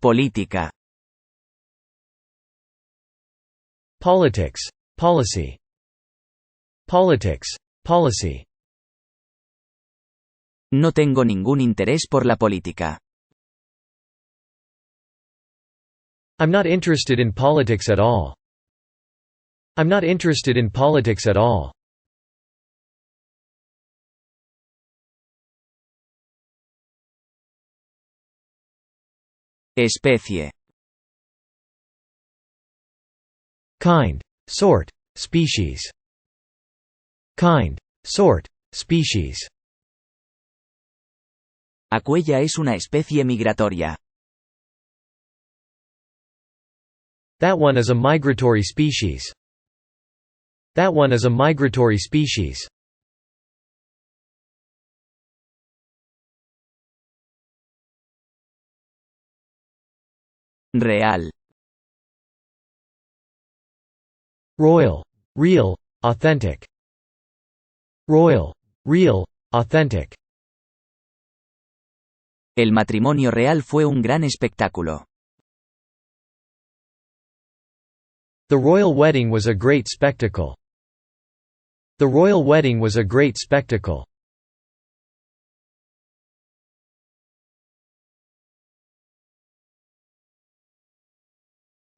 Política. Politics, policy. Politics, policy. No tengo ningún interés por la política. I'm not interested in politics at all. I'm not interested in politics at all. Especie. Kind, sort, species. Kind, sort, species. Aquella es una especie migratoria. That one is a migratory species. That one is a migratory species. Real. Royal, real, authentic. Royal, real, authentic. El matrimonio real fue un gran espectáculo. The royal wedding was a great spectacle. The royal wedding was a great spectacle.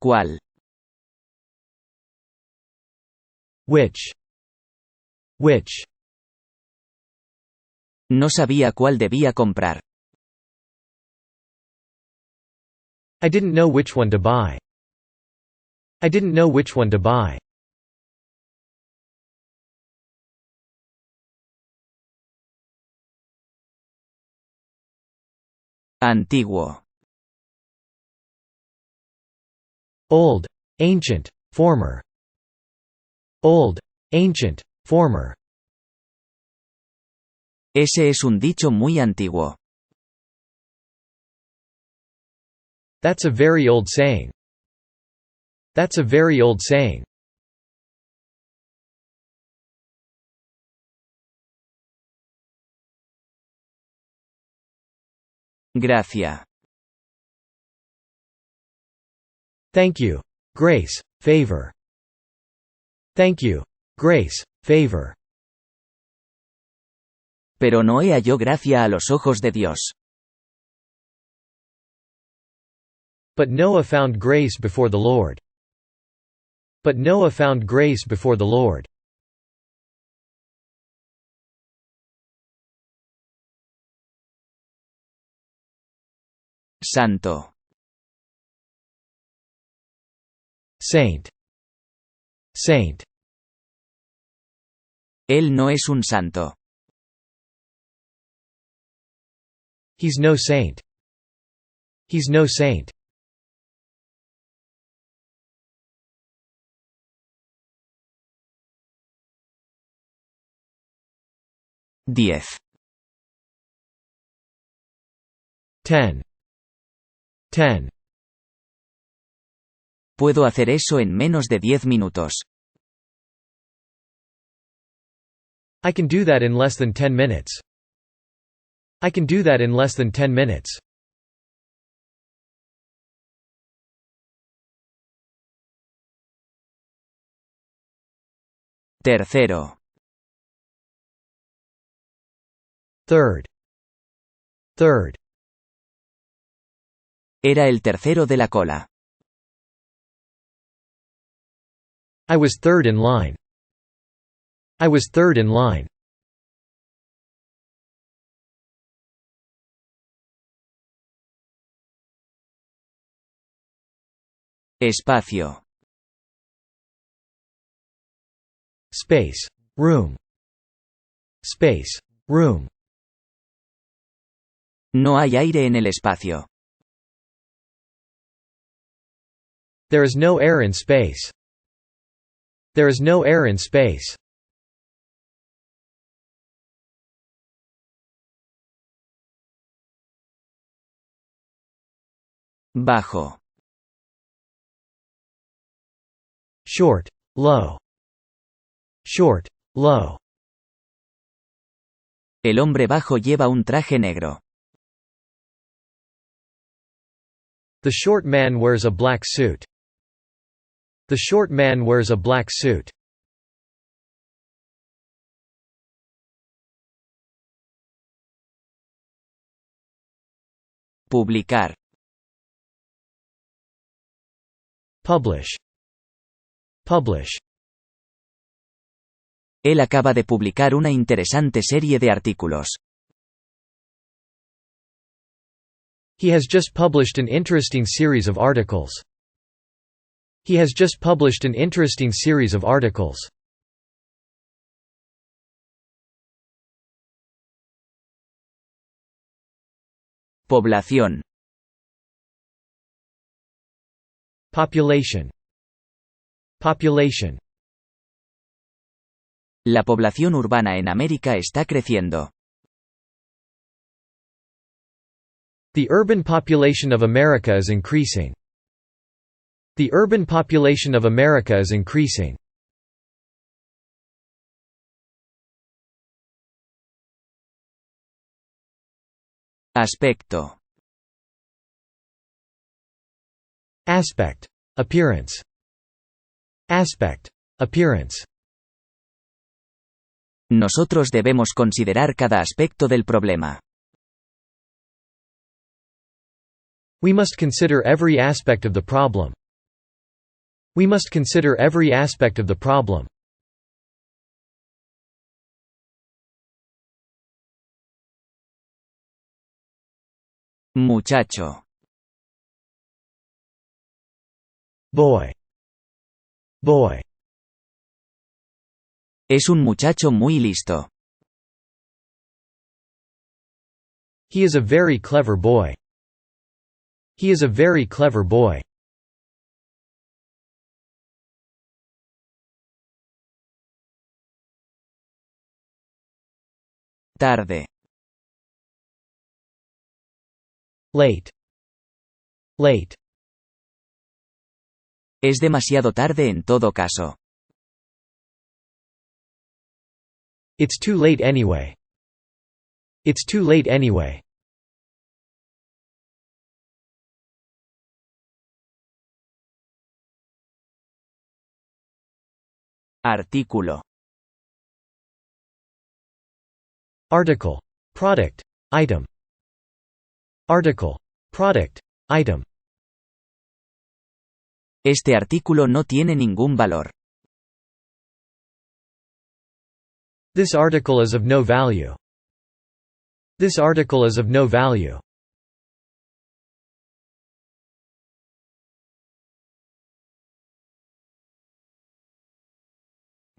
¿Cuál? Which? Which? No sabía cuál debía comprar. I didn't know which one to buy. I didn't know which one to buy. Antiguo. Old, ancient, former. Old, ancient, former. Ese es un dicho muy antiguo. That's a very old saying. That's a very old saying. Gracia. Thank you. Grace, favor. Thank you. Grace, favor. Pero no halló gracia a los ojos de Dios. But Noah found grace before the Lord. But Noah found grace before the Lord. Santo. Saint. Saint. Él no es un santo. He's no saint. He's no saint. Diez. 10. 10. Puedo hacer eso en menos de 10 minutos. I can do that in less than 10 minutes. I can do that in less than 10 minutes. Tercero. Third. Third. Era el tercero de la cola. I was third in line. I was third in line. Espacio. Space. Room. Space. Room. No hay aire en el espacio. There is no air in space. There is no air in space. Bajo. Short, low. Short, low. El hombre bajo lleva un traje negro. The short man wears a black suit. The short man wears a black suit. Publicar. Publish. Publish. Él acaba de publicar una interesante serie de artículos. He has just published an interesting series of articles. He has just published an interesting series of articles. Población. Population. Population. La población urbana en América está creciendo. The urban population of America is increasing. The urban population of America is increasing. Aspecto. Aspect. Appearance. Aspect. Appearance. Nosotros debemos considerar cada aspecto del problema. We must consider every aspect of the problem. We must consider every aspect of the problem. Muchacho. Boy. Boy. Es un muchacho muy listo. He is a very clever boy. He is a very clever boy. Tarde. Late. Late. Es demasiado tarde en todo caso. It's too late anyway. It's too late anyway. Artículo. Article. Product. Item. Article. Product. Item. Este artículo no tiene ningún valor. This article is of no value. This article is of no value.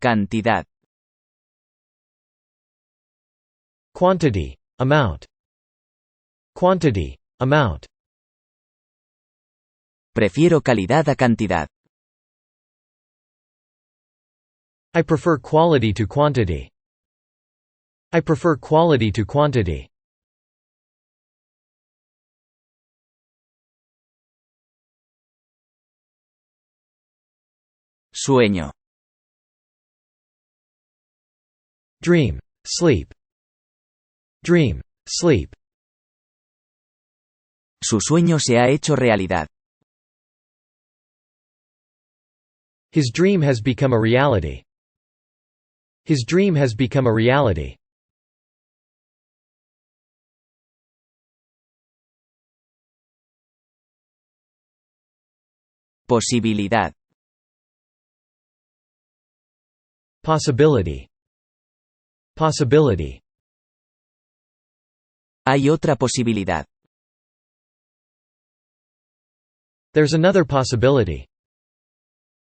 Cantidad. Quantity. Amount. Quantity. Amount. Prefiero calidad a cantidad. I prefer quality to quantity. I prefer quality to quantity. Sueño. Dream. Sleep. Dream. Sleep. Su sueño se ha hecho realidad. His dream has become a reality. His dream has become a reality. Posibilidad. Possibility. Possibility. Hay otra posibilidad. There's another possibility.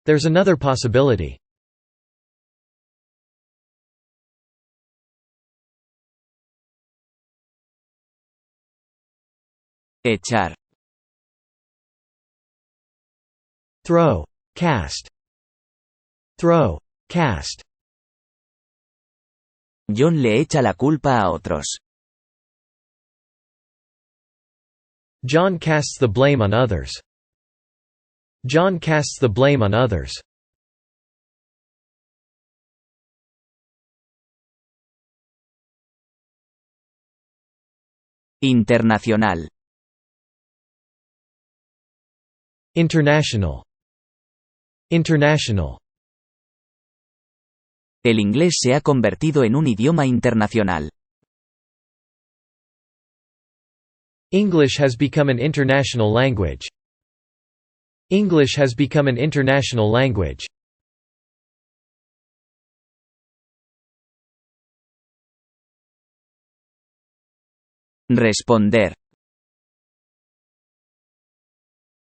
There's another possibility. Echar. Throw. Cast. Throw. Cast. John le echa la culpa a otros. John casts the blame on others. John casts the blame on others. Internacional. International. International. El inglés se ha convertido en un idioma internacional. English has become an international language. English has become an international language. Responder.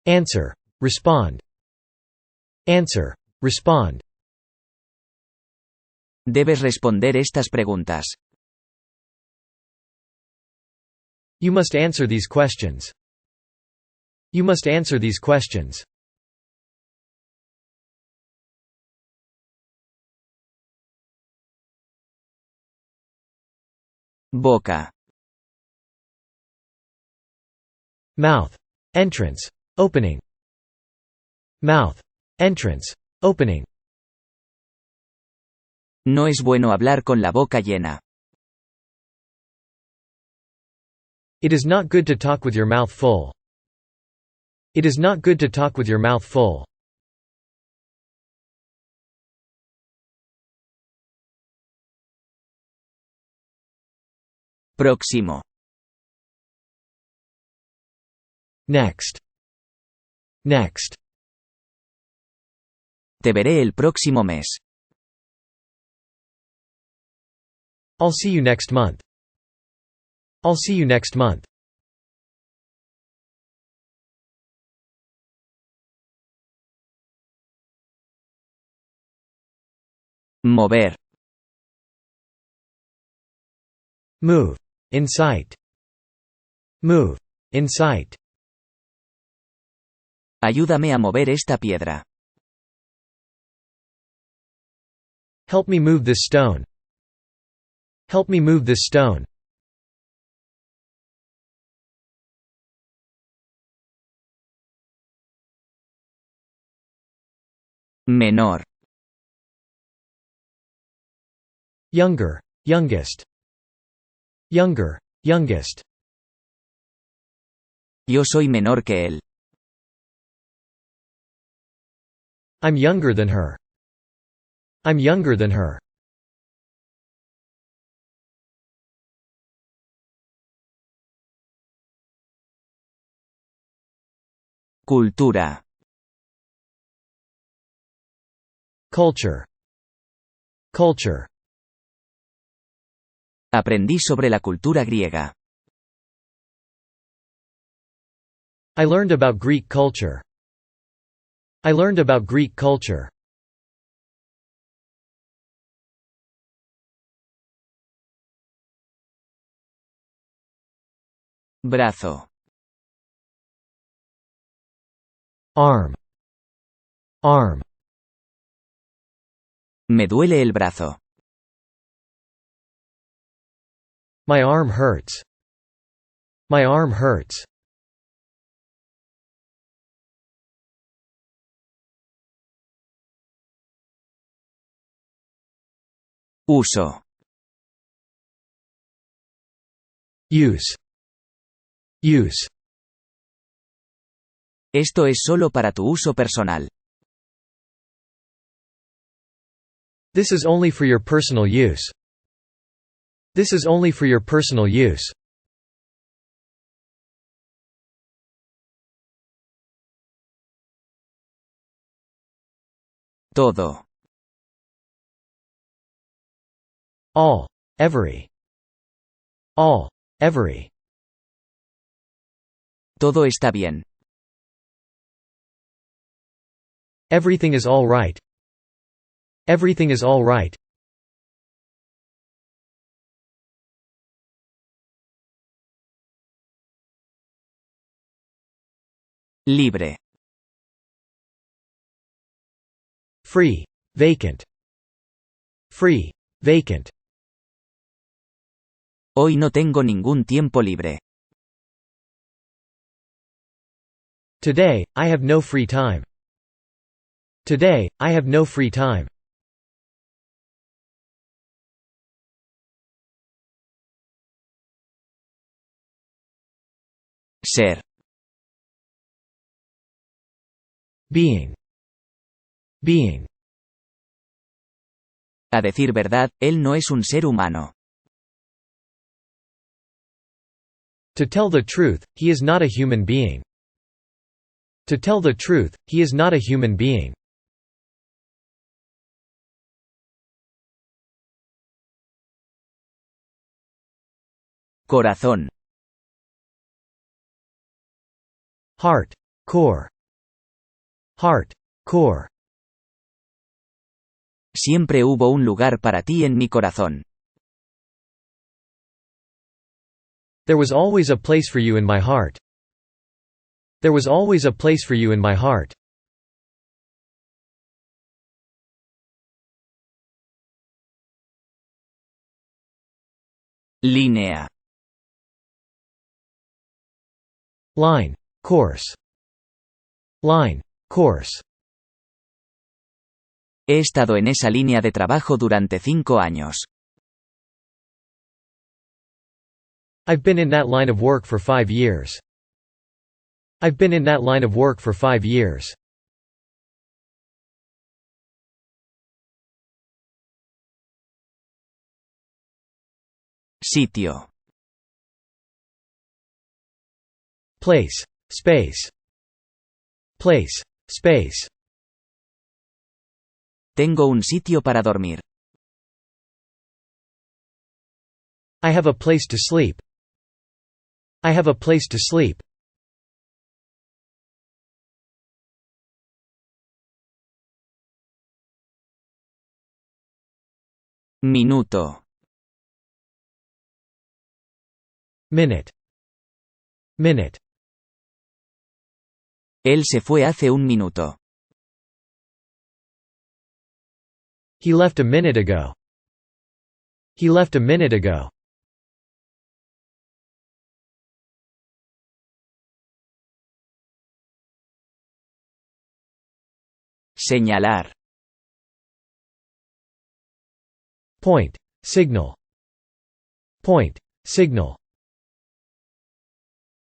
Answer. Respond. Answer. Respond. Debes responder estas preguntas. You must answer these questions. You must answer these questions. Boca. Mouth. Entrance. Opening. Mouth. Entrance. Opening. No es bueno hablar con la boca llena. It is not good to talk with your mouth full. It is not good to talk with your mouth full. Próximo. Next. Next. Te veré el próximo mes. I'll see you next month. I'll see you next month. Mover. Move. In sight. Move. In sight. Ayúdame a mover esta piedra. Help me move this stone. Help me move this stone. Menor. Younger. Youngest. Younger. Youngest. Yo soy menor que él. I'm younger than her. I'm younger than her. Cultura. Culture. Culture. Aprendí sobre la cultura griega. I learned about Greek culture. I learned about Greek culture. Brazo. Arm. Arm. Me duele el brazo. My arm hurts. My arm hurts. Uso. Use. Use. Esto es solo para tu uso personal. This is only for your personal use. This is only for your personal use. Todo. All. Every. All. Every. Todo está bien. Everything is all right. Everything is all right. Libre. Free. Vacant. Free. Vacant. Hoy no tengo ningún tiempo libre. Today, I have no free time. Today, I have no free time. Ser. Being. Being. A decir verdad, él no es un ser humano. To tell the truth, he is not a human being. To tell the truth, he is not a human being. Corazón. Heart. Core. Heart. Core. Siempre hubo un lugar para ti en mi corazón. There was always a place for you in my heart. There was always a place for you in my heart. Línea. Line. Course. Line. Course. He estado en esa línea de trabajo durante 5 años. I've been in that line of work for 5 years. I've been in that line of work for 5 years. Sitio. Place. Space. Place. Space. Tengo un sitio para dormir. I have a place to sleep. I have a place to sleep. Minuto. Minute. Minute. Él se fue hace un minuto. He left a minute ago. He left a minute ago. Señalar. Point. Signal. Point. Signal.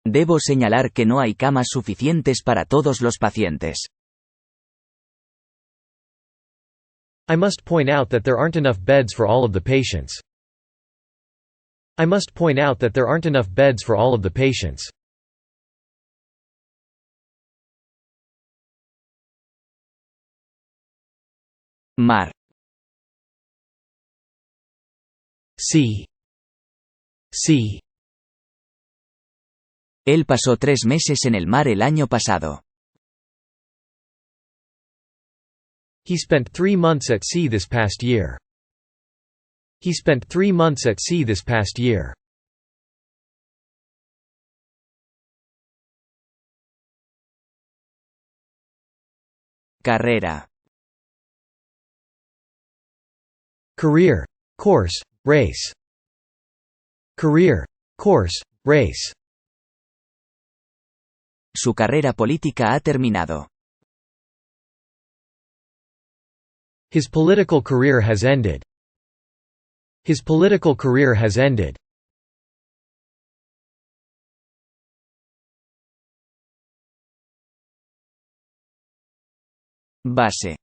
Debo señalar que no hay camas suficientes para todos los pacientes. I must point out that there aren't enough beds for all of the patients. I must point out that there aren't enough beds for all of the patients. Mar. Sea. Sea. Él pasó 3 meses en el mar el año pasado. He spent 3 months at sea this past year. He spent 3 months at sea this past year. Carrera. Career. Course. Race. Career. Course. Race. Su carrera política ha terminado. His political career has ended. His political career has ended. Base.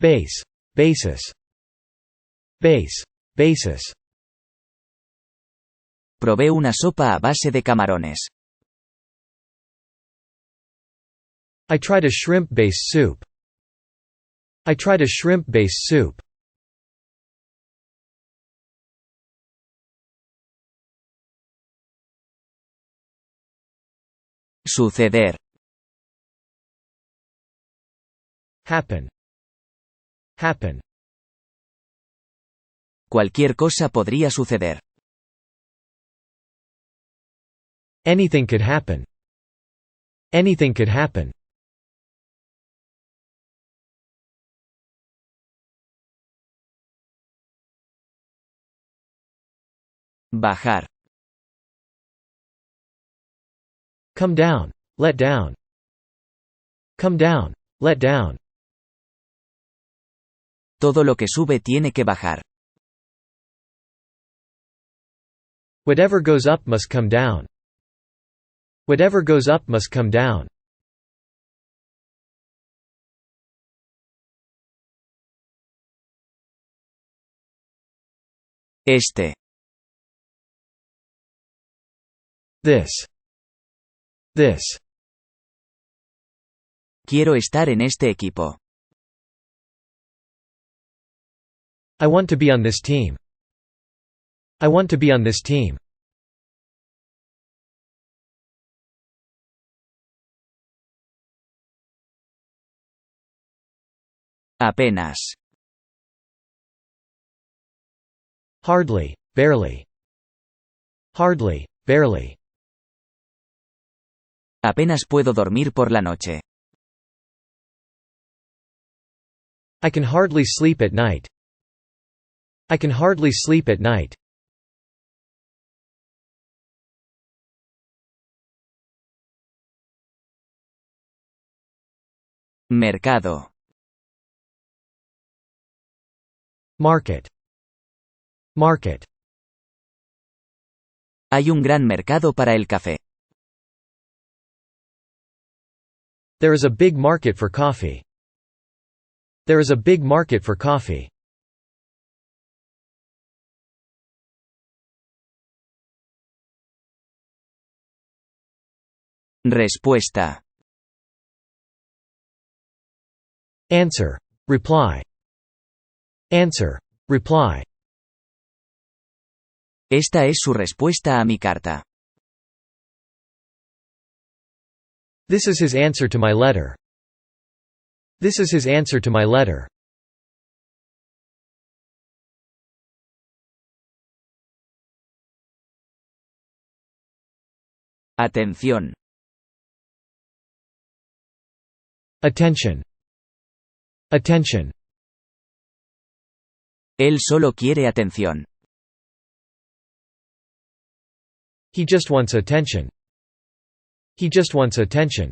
Base. Basis. Base. Basis. Probé una sopa a base de camarones. I tried a shrimp-based soup. I tried a shrimp-based soup. Suceder. Happen. Happen. Cualquier cosa podría suceder. Anything could happen. Anything could happen. Bajar. Come down. Let down. Come down. Let down. Todo lo que sube tiene que bajar. Whatever goes up must come down. Whatever goes up must come down. Este. This. This. Quiero estar en este equipo. I want to be on this team. I want to be on this team. Apenas. Hardly, barely. Hardly, barely. Apenas puedo dormir por la noche. I can hardly sleep at night. I can hardly sleep at night. Mercado. Market. Market. Hay un gran mercado para el café. There is a big market for coffee. There is a big market for coffee. Respuesta. Answer. Reply. Answer. Reply. Esta es su respuesta a mi carta. This is his answer to my letter. This is his answer to my letter. Atención. Attention. Attention. Él solo quiere atención. He just wants attention. He just wants attention.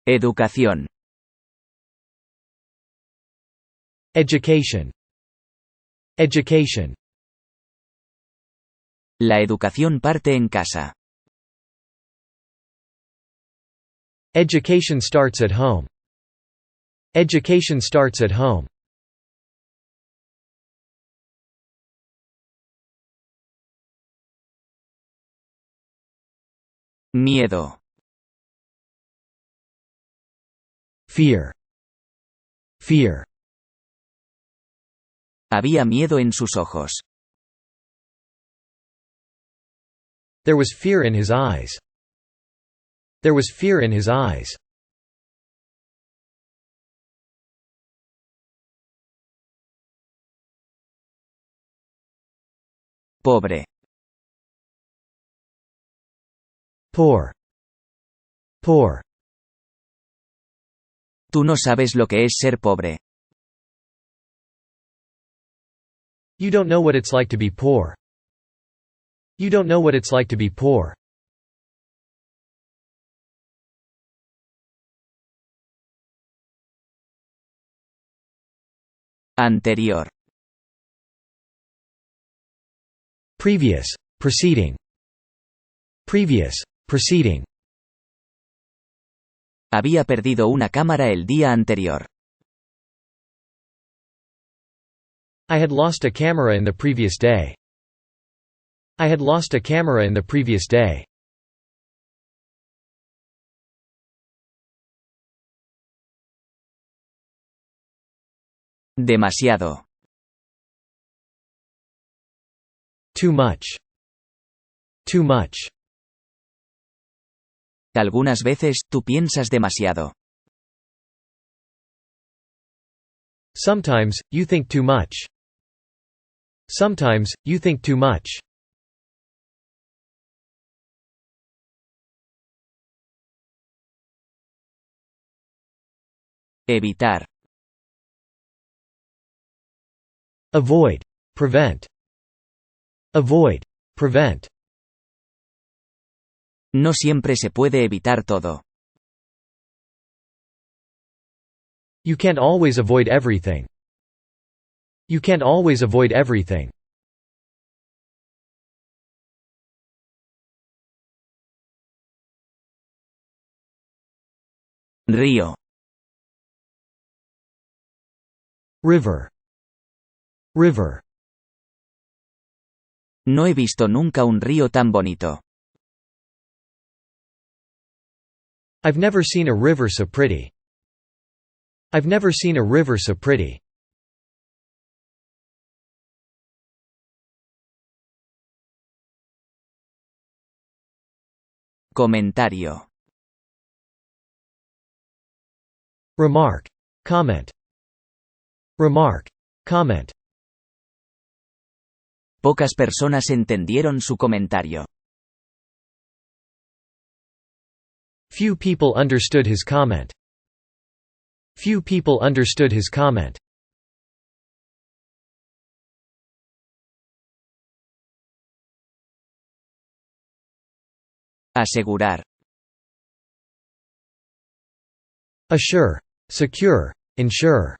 Educación. Education. Education. La educación parte en casa. Education starts at home. Education starts at home. Miedo. Fear. Fear. Había miedo en sus ojos. There was fear in his eyes. There was fear in his eyes. Pobre. Poor. Poor. Tú no sabes lo que es ser pobre. You don't know what it's like to be poor. You don't know what it's like to be poor. Anterior. Previous. Preceding. Previous. Preceding. Había perdido una cámara el día anterior. I had lost a camera in the previous day. I had lost a camera in the previous day. Demasiado. Too much. Too much. Algunas veces, tú piensas demasiado. Sometimes, you think too much. Sometimes, you think too much. Evitar. Avoid. Prevent. Avoid. Prevent. No siempre se puede evitar todo. You can't always avoid everything. You can't always avoid everything. Río. River. River. No he visto nunca un río tan bonito. I've never seen a river so pretty. I've never seen a river so pretty. Comentario. Remark. Comment. Remark. Comment. Pocas personas entendieron su comentario. Few people understood his comment. Few people understood his comment. Asegurar. Assure. Secure. Ensure.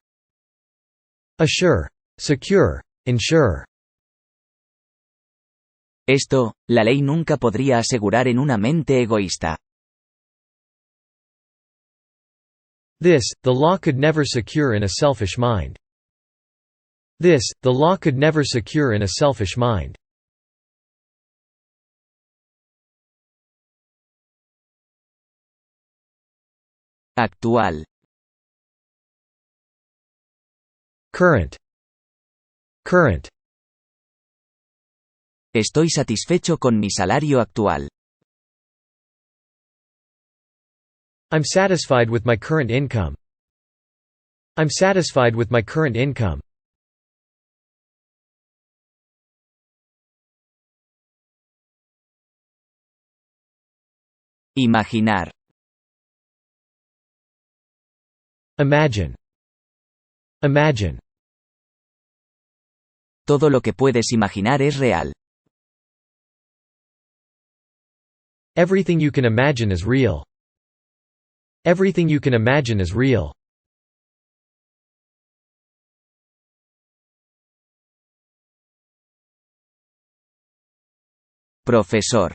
Assure. Secure. Ensure. Esto, la ley nunca podría asegurar en una mente egoísta. This, the law could never secure in a selfish mind. This, the law could never secure in a selfish mind. Actual. Current. Current. Estoy satisfecho con mi salario actual. I'm satisfied with my current income. I'm satisfied with my current income. Imaginar. Imagine. Imagine. Todo lo que puedes imaginar es real. Everything you can imagine is real. Everything you can imagine is real. Profesor.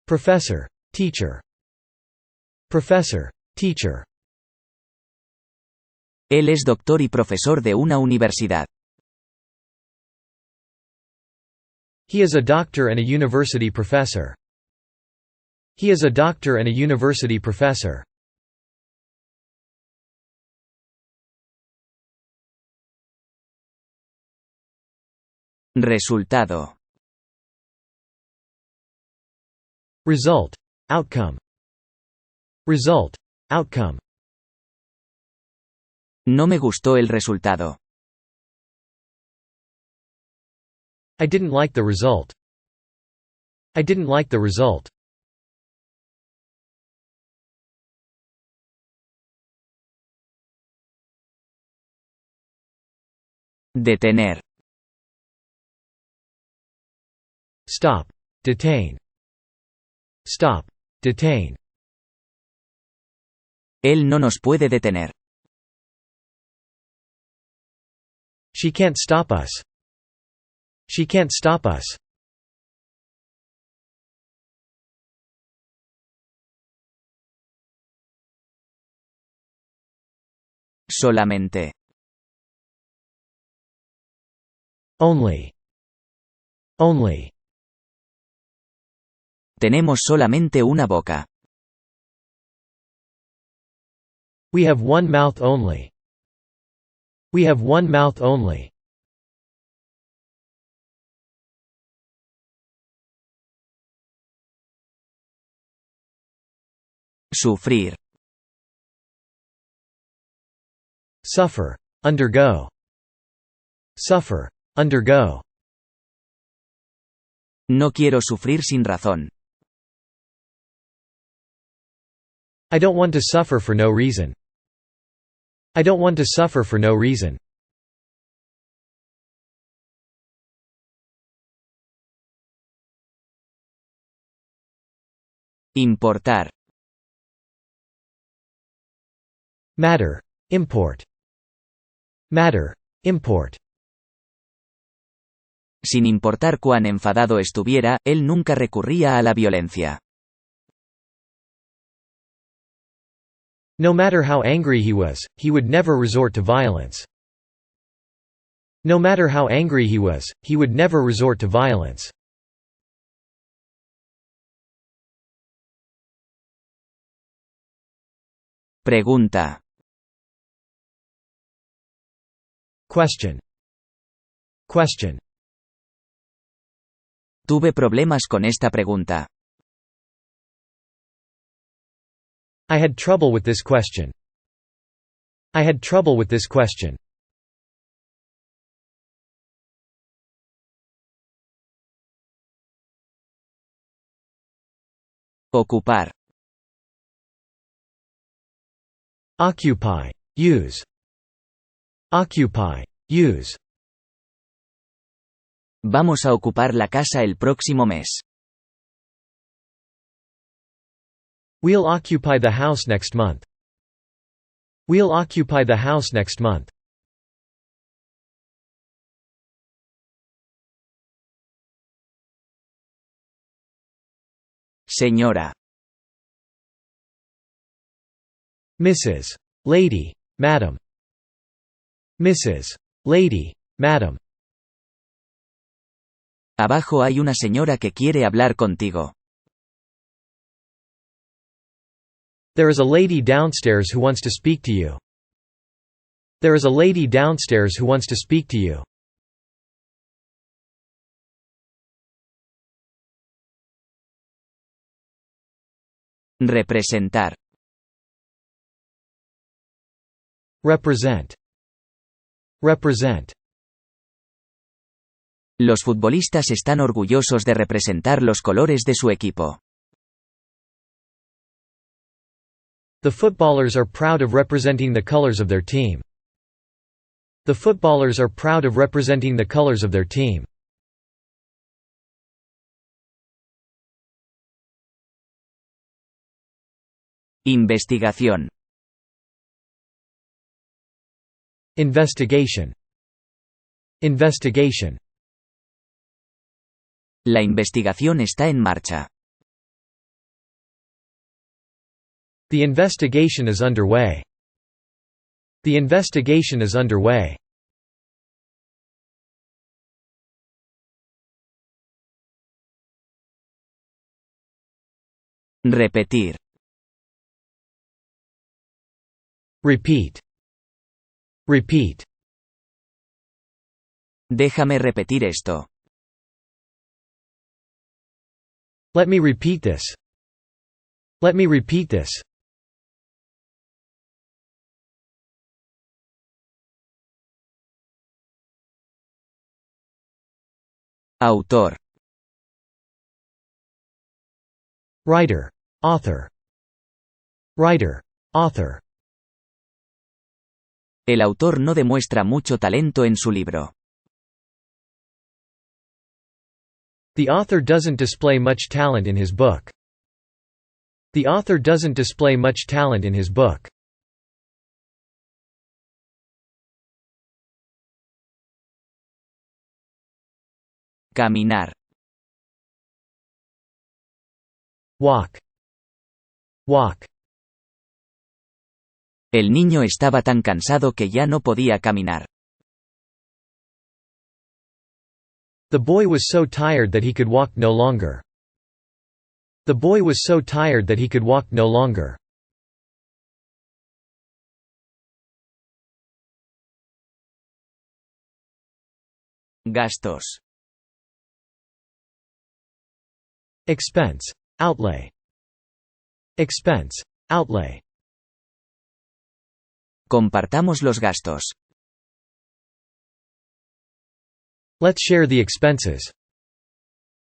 Professor. Teacher. Professor. Teacher. Él es doctor y profesor de una universidad. He is a doctor and a university professor. He is a doctor and a university professor. Resultado. Result. Outcome. Result. Outcome. No me gustó el resultado. I didn't like the result. I didn't like the result. Detener. Stop. Detain. Stop. Detain. Él no nos puede detener. She can't stop us. She can't stop us. Solamente. Only. Only. Tenemos solamente una boca. We have one mouth only. We have one mouth only. Sufrir. Suffer. Undergo. Suffer. Undergo. No quiero sufrir sin razón. I don't want to suffer for no reason. I don't want to suffer for no reason. Importar. Matter. Import. Matter. Import. Sin importar cuán enfadado estuviera, él nunca recurría a la violencia. No matter how angry he would never resort to violence. No matter how angry he would never resort to violence. Pregunta. Question. Question. Tuve problemas con esta pregunta. I had trouble with this question. I had trouble with this question. Ocupar. Occupy. Use. Occupy. Use. Vamos a ocupar la casa el próximo mes. We'll occupy the house next month. We'll occupy the house next month. Señora. Mrs. Lady. Madam. Mrs. Lady. Madam. Abajo hay una señora que quiere hablar contigo. There is a lady downstairs who wants to speak to you. There is a lady downstairs who wants to speak to you. Representar. Represent. Represent. Los futbolistas están orgullosos de representar los colores de su equipo. The footballers are proud of representing the colors of their team. The footballers are proud of representing the colors of their team. Investigación. Investigation. Investigation. La investigación está en marcha. The investigation is underway. The investigation is underway. Repetir. Repeat. Repeat. Déjame repetir esto. Let me repeat this. Let me repeat this. Autor. Writer. Author. Writer. Author. El autor no demuestra mucho talento en su libro. The author doesn't display much talent in his book. The author doesn't display much talent in his book. Caminar. Walk. Walk. El niño estaba tan cansado que ya no podía caminar. The boy was so tired that he could walk no longer. The boy was so tired that he could walk no longer. Gastos. Expense. Outlay. Expense. Outlay. Compartamos los gastos. Let's share the expenses.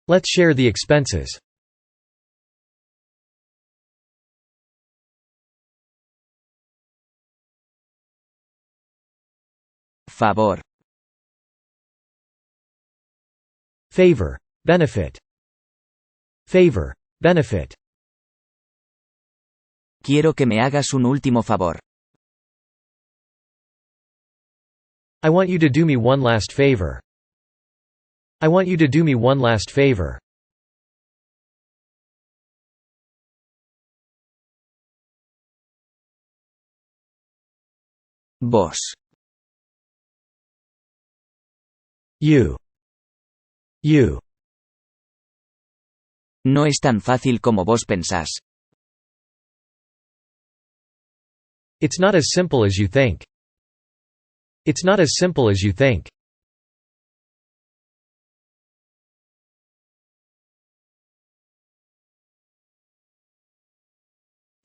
Let's share the expenses. Favor. Favor. Benefit. Favor. Benefit. Quiero que me hagas un último favor. I want you to do me one last favor. I want you to do me one last favor. Vos. You. You. No es tan fácil como vos pensás. It's not as simple as you think. It's not as simple as you think.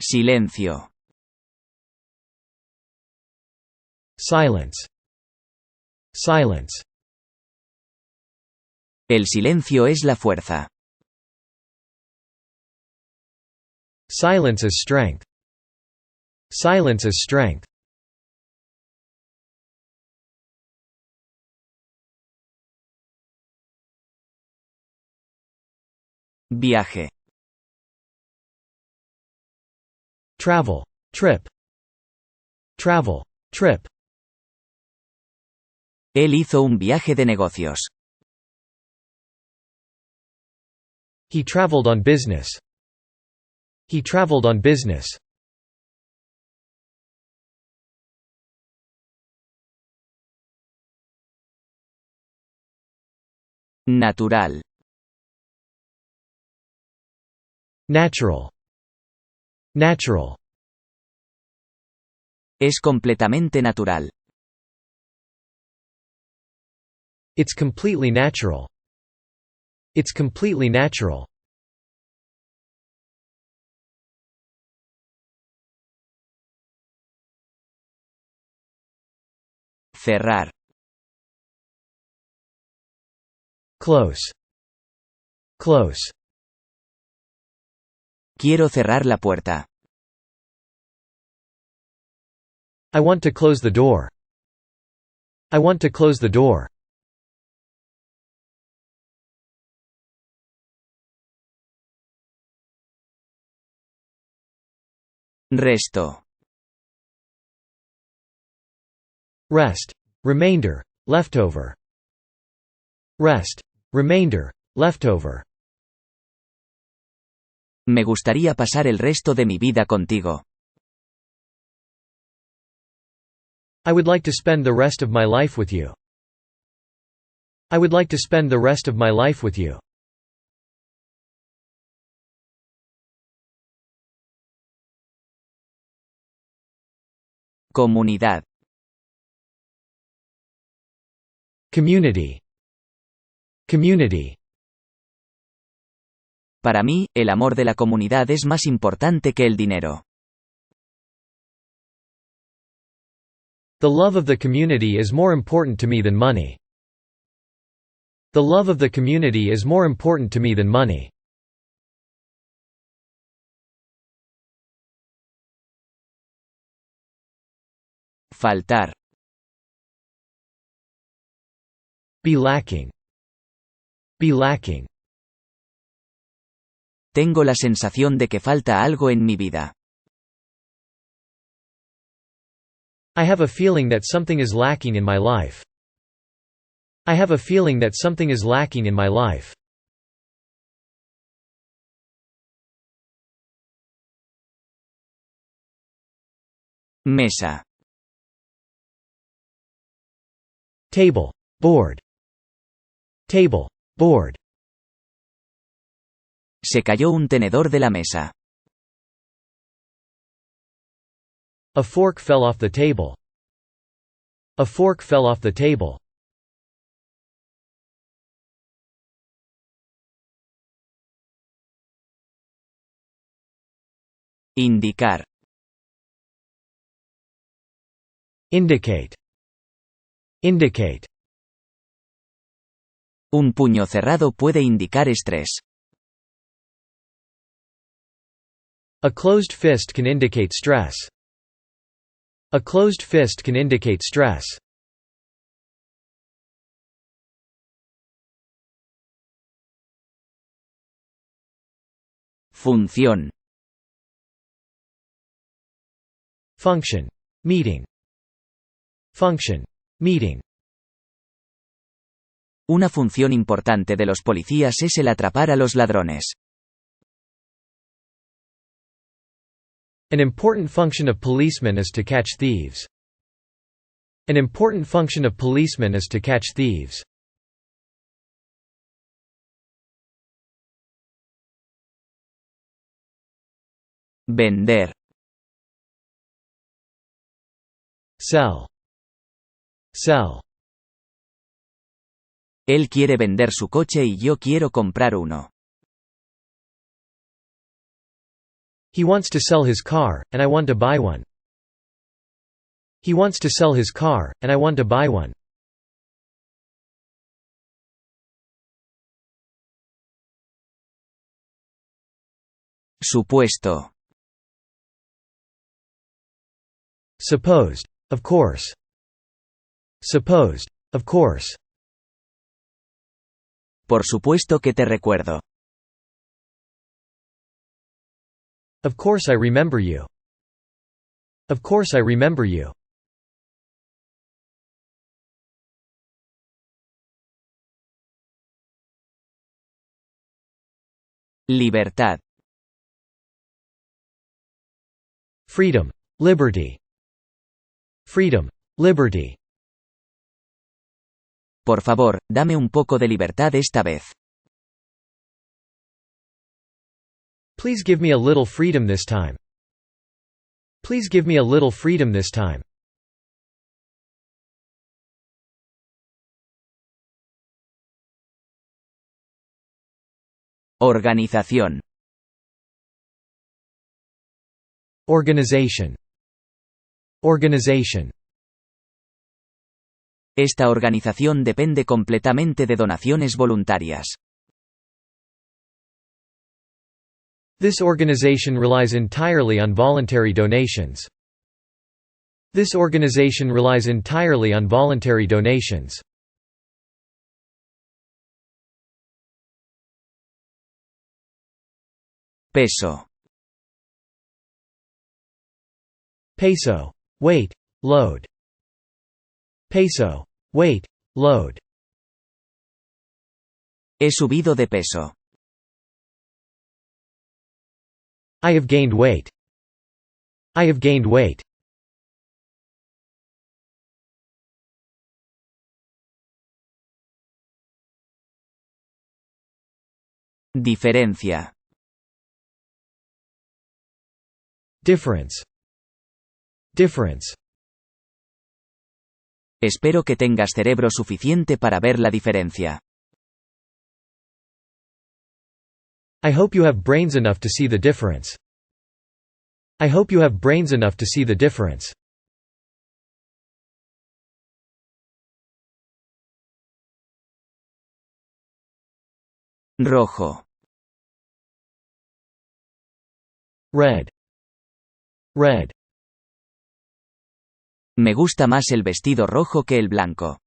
Silencio. Silence. Silence. El silencio es la fuerza. Silence is strength. Silence is strength. Viaje. Travel. Trip. Travel. Trip. Él hizo un viaje de negocios. He traveled on business. He traveled on business. Natural. Natural. Natural. Es completamente natural. It's completely natural. It's completely natural. Cerrar. Close. Close. Quiero cerrar la puerta. I want to close the door. I want to close the door. Resto. Rest. Remainder. Leftover. Rest. Remainder. Leftover. Me gustaría pasar el resto de mi vida contigo. I would like to spend the rest of my life with you. I would like to spend the rest of my life with you. Comunidad. Community. Community. Para mí, el amor de la comunidad es más importante que el dinero. The love of the community is more important to me than money. The love of the community is more important to me than money. Faltar. Be lacking. Be lacking. Tengo la sensación de que falta algo en mi vida. I have a feeling that something is lacking in my life. I have a feeling that something is lacking in my life. Mesa. Table. Board. Table. Board. Se cayó un tenedor de la mesa. A fork fell off the table. A fork fell off the table. Indicar. Indicate. Indicate. Un puño cerrado puede indicar estrés. A closed fist can indicate stress. A closed fist can indicate stress. Función. Function. Meeting. Function. Meeting. Una función importante de los policías es el atrapar a los ladrones. An important function of policemen is to catch thieves. An important function of policemen is to catch thieves. Vender. Sell. Sell. Él quiere vender su coche y yo quiero comprar uno. He wants to sell his car, and I want to buy one. He wants to sell his car, and I want to buy one. Supuesto. Supposed. Of course. Supposed. Of course. Por supuesto que te recuerdo. Of course I remember you. Of course I remember you. Libertad. Freedom. Liberty. Freedom. Liberty. Por favor, dame un poco de libertad esta vez. Please give me a little freedom this time. Please give me a little freedom this time. Organización. Organization. Organization. Esta organización depende completamente de donaciones voluntarias. This organization relies entirely on voluntary donations. This organization relies entirely on voluntary donations. Peso. Peso. Weight. Load. Peso. Weight. Load. He subido de peso. I have gained weight. I have gained weight. Diferencia. Difference. Difference. Espero que tengas cerebro suficiente para ver la diferencia. I hope you have brains enough to see the difference. I hope you have brains enough to see the difference. Rojo. Red. Red. Me gusta más el vestido rojo que el blanco.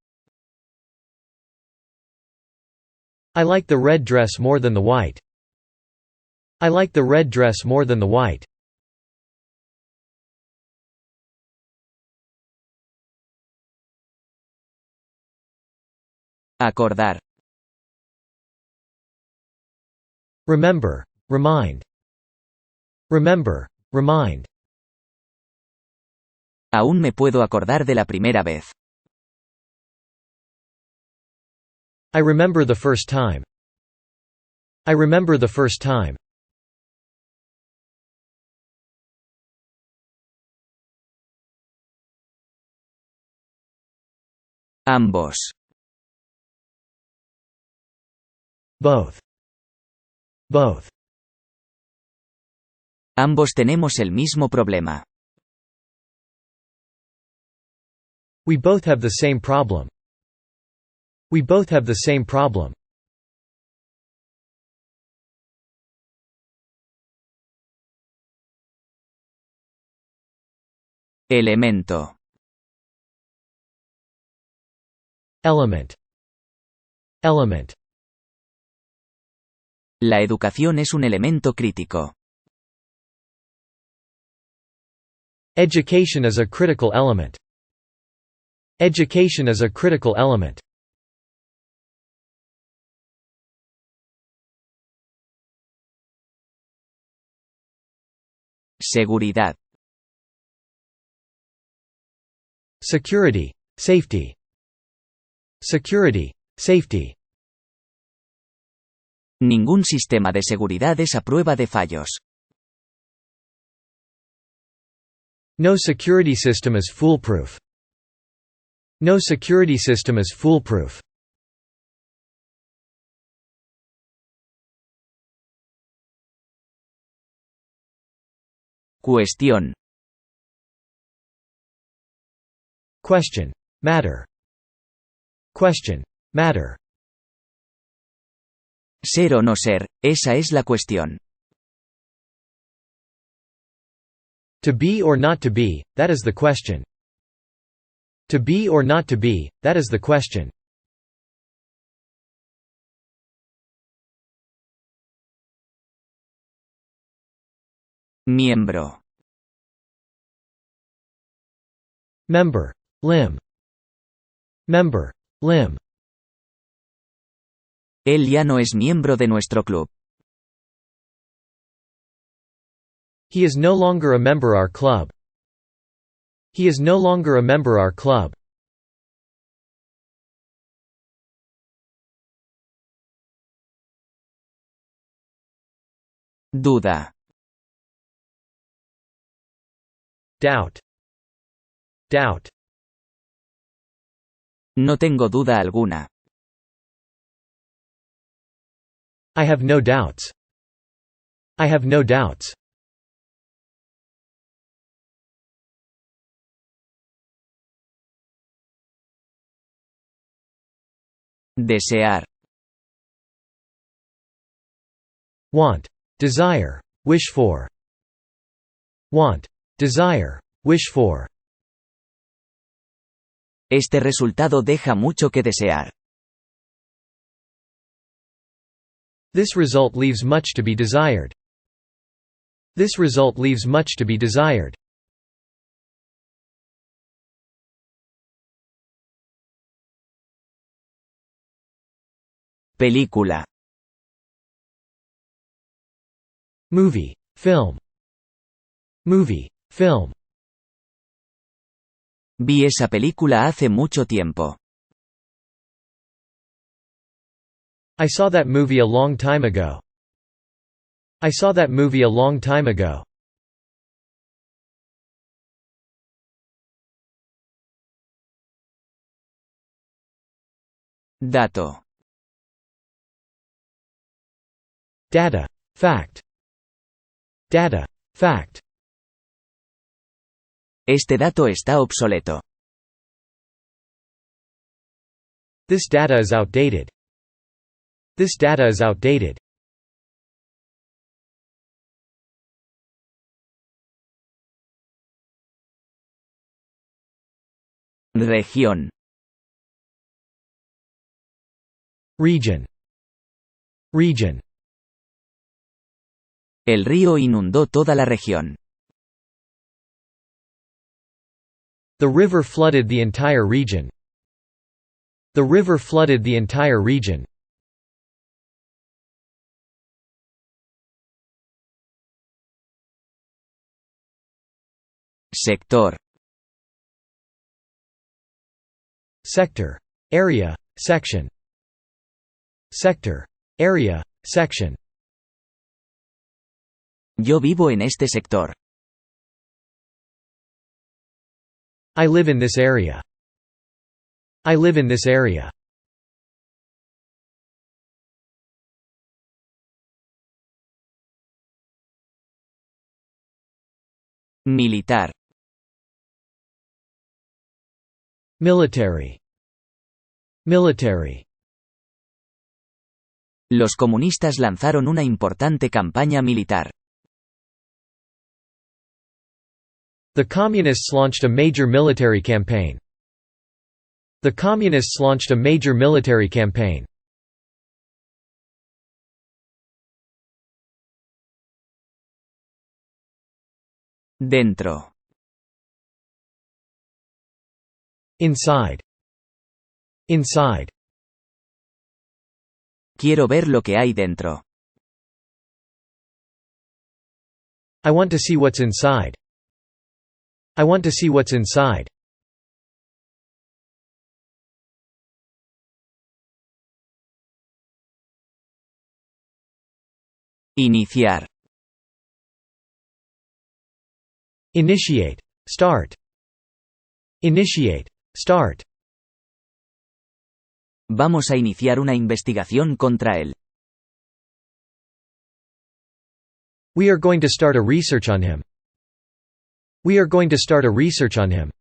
I like the red dress more than the white. I like the red dress more than the white. Acordar. Remember. Remind. Remember. Remind. Aún me puedo acordar de la primera vez. I remember the first time. I remember the first time. Ambos. Both. Both. Ambos tenemos el mismo problema. We both have the same problem. We both have the same problem. Elemento. Element. Element. La educación es un elemento crítico. Education is a critical element. Education is a critical element. Seguridad. Security, safety. Security, safety. Ningún sistema de seguridad es a prueba de fallos. No security system is foolproof. No security system is foolproof. Cuestión. Question. Matter. Question. Matter. Ser o no ser, esa es la cuestión. To be or not to be, that is the question. To be or not to be, that is the question. Miembro. Member. Limb. Member. Limb. Él ya no es miembro de nuestro club. He is no longer a member our club. He is no longer a member our club. Duda. Doubt. Doubt. No tengo duda alguna. I have no doubts. I have no doubts. Desear. Want. Desire. Wish for. Want. Desire. Wish for. Este resultado deja mucho que desear. This result leaves much to be desired. This result leaves much to be desired. Película. Movie. Film. Movie. Film. Vi esa película hace mucho tiempo. I saw that movie a long time ago. I saw that movie a long time ago. Dato. Data. Fact. Data. Fact. Este dato está obsoleto. This data is outdated. This data is outdated. Región. Region. Region. El río inundó toda la región. The river flooded the entire region. The river flooded the entire region. Sector. Sector. Area. Section. Sector. Area. Section. Yo vivo en este sector. I live in this area. I live in this area. Militar. Military. Military. Los comunistas lanzaron una importante campaña militar. The Communists launched a major military campaign. The Communists launched a major military campaign. Dentro. Inside. Inside. Quiero ver lo que hay dentro. I want to see what's inside. I want to see what's inside. Iniciar. Initiate. Start. Initiate. Start. Vamos a iniciar una investigación contra él. We are going to start a research on him. We are going to start a research on him.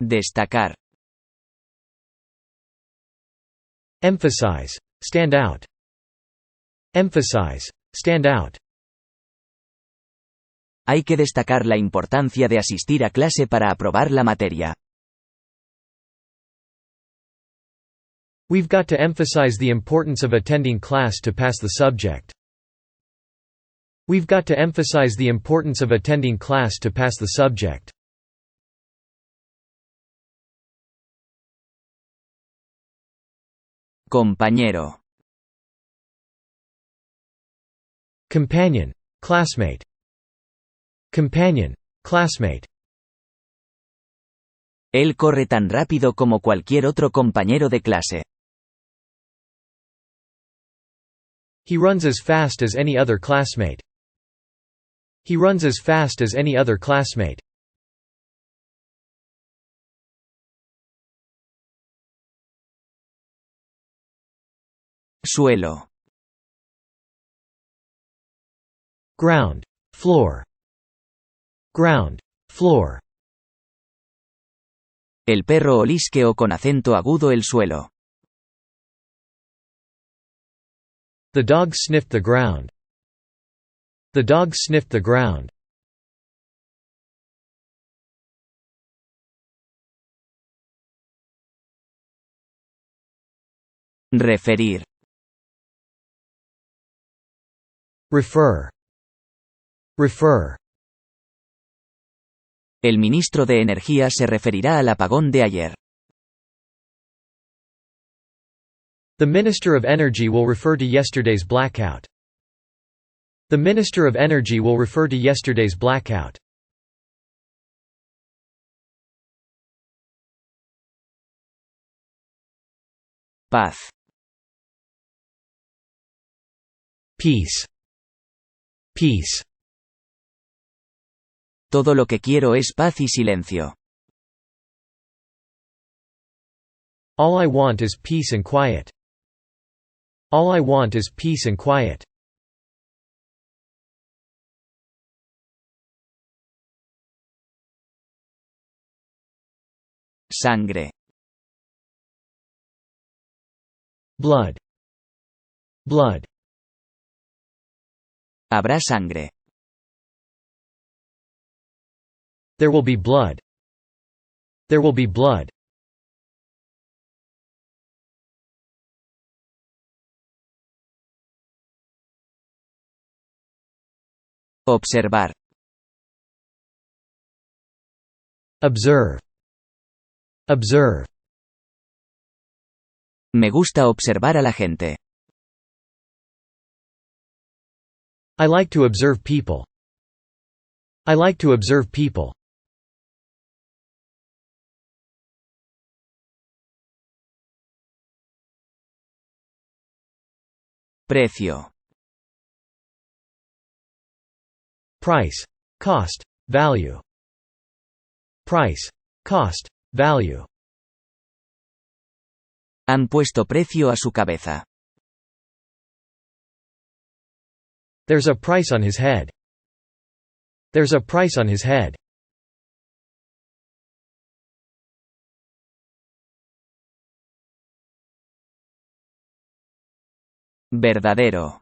Destacar. Emphasize. Stand out. Emphasize. Stand out. Hay que destacar la importancia de asistir a clase para aprobar la materia. We've got to emphasize the importance of attending class to pass the subject. We've got to emphasize the importance of attending class to pass the subject. Compañero. Companion. Classmate. Companion. Classmate. Él corre tan rápido como cualquier otro compañero de clase. He runs as fast as any other classmate. He runs as fast as any other classmate. Suelo. Ground. Floor. Ground. Floor. El perro olisqueó con acento agudo el suelo. The dog sniffed the ground. The dog sniffed the ground. Referir. Refer. Refer. El ministro de Energía se referirá al apagón de ayer. The Minister of Energy will refer to yesterday's blackout. The Minister of Energy will refer to yesterday's blackout. Paz. Peace. Peace. Todo lo que quiero es paz y silencio. All I want is peace and quiet. All I want is peace and quiet. Sangre. Blood. Blood. Habrá sangre. There will be blood. There will be blood. Observar. Observe. Observe. Me gusta observar a la gente. I like to observe people. I like to observe people. Precio. Price. Cost. Value. Price. Cost. Value. Han puesto precio a su cabeza. There's a price on his head. There's a price on his head. Verdadero.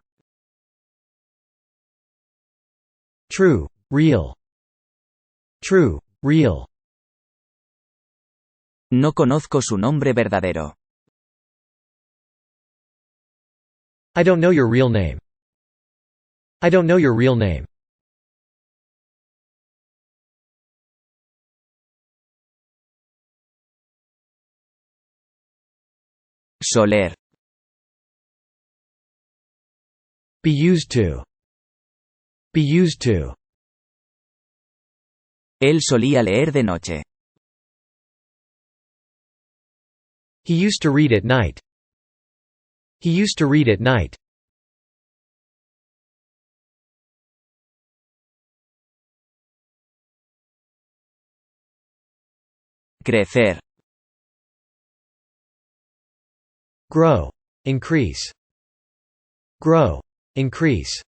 True. Real. True. Real. No conozco su nombre verdadero. I don't know your real name. I don't know your real name. Soler. Be used to. Be used to. Él solía leer de noche. He used to read at night. He used to read at night. Crecer. Grow. Increase. Grow. Increase.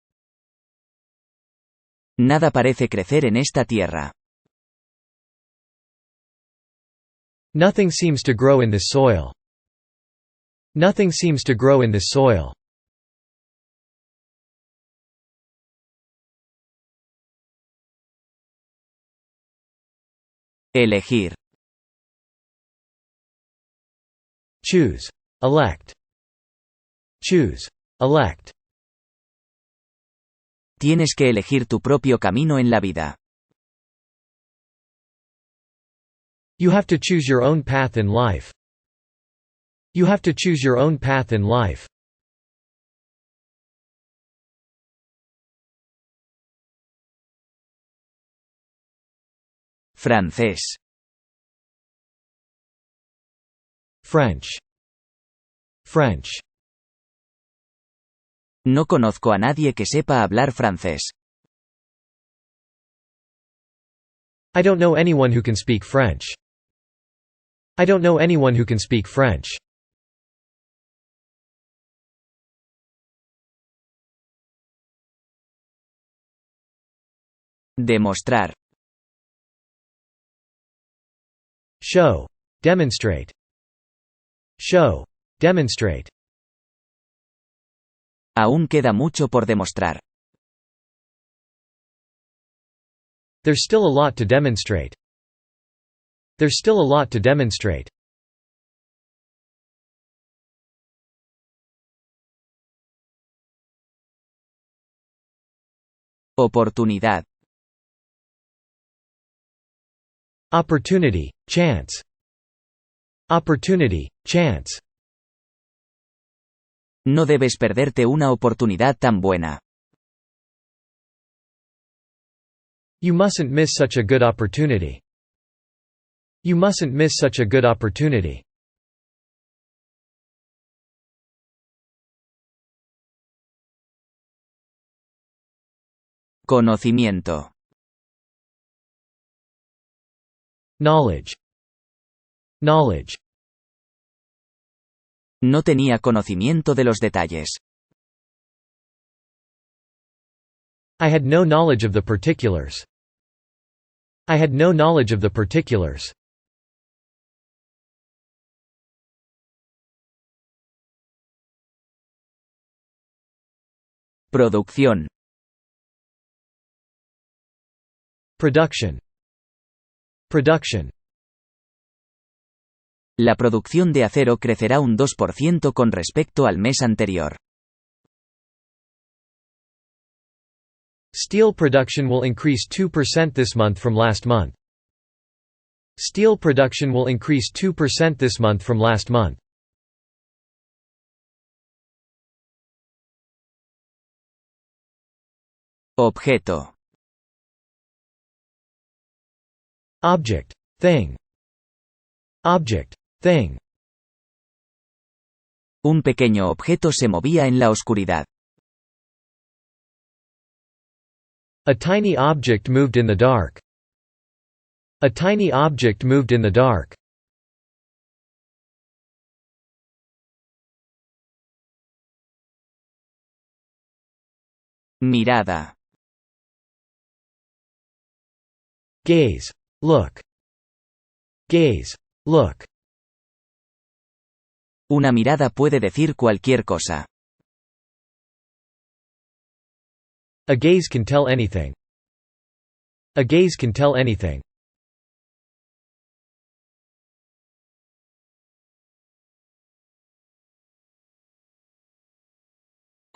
Nada parece crecer en esta tierra. Nothing seems to grow in this soil. Nothing seems to grow in this soil. Elegir. Choose. Elect. Choose. Elect. Tienes que elegir tu propio camino en la vida. You have to choose your own path in life. You have to choose your own path in life. Francés. French. French. No conozco a nadie que sepa hablar francés. I don't know anyone who can speak French. I don't know anyone who can speak French. Demostrar. Show. Demonstrate. Show. Demonstrate. Aún queda mucho por demostrar. There's still a lot to demonstrate. There's still a lot to demonstrate. Oportunidad. Opportunity, chance. Opportunity, chance. No debes perderte una oportunidad tan buena. You mustn't miss such a good opportunity. You mustn't miss such a good opportunity. Conocimiento. Knowledge. Knowledge. No tenía conocimiento de los detalles. I had no knowledge of the particulars. I had no knowledge of the particulars. Producción. Production. Production. La producción de acero crecerá un 2% con respecto al mes anterior. Steel production will increase 2% this month from last month. Steel production will increase 2% this month from last month. Objeto. Object. Thing. Object. Thing. Un pequeño objeto se movía en la oscuridad. A tiny object moved in the dark. A tiny object moved in the dark. Mirada. Gaze. Look. Gaze. Look. Una mirada puede decir cualquier cosa. A gaze can tell anything. A gaze can tell anything.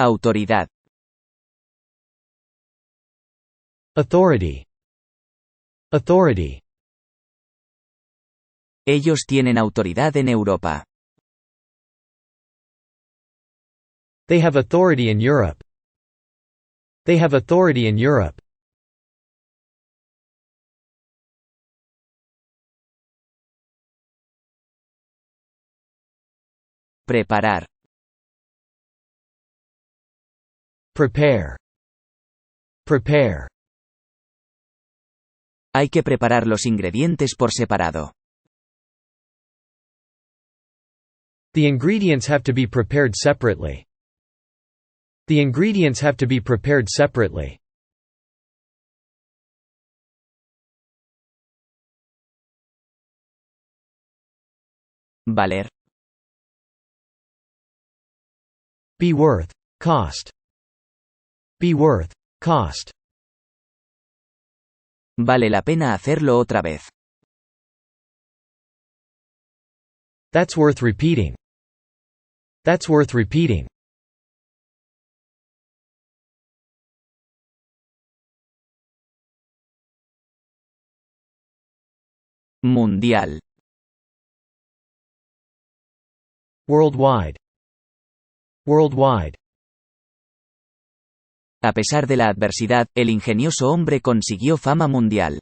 Autoridad. Authority. Authority. Ellos tienen autoridad en Europa. They have authority in Europe. They have authority in Europe. Preparar. Prepare. Prepare. Hay que preparar los ingredientes por separado. The ingredients have to be prepared separately. The ingredients have to be prepared separately. Valer. Be worth. Cost. Be worth. Cost. Vale la pena hacerlo otra vez. That's worth repeating. That's worth repeating. Mundial. Worldwide. Worldwide. A pesar de la adversidad, el ingenioso hombre consiguió fama mundial.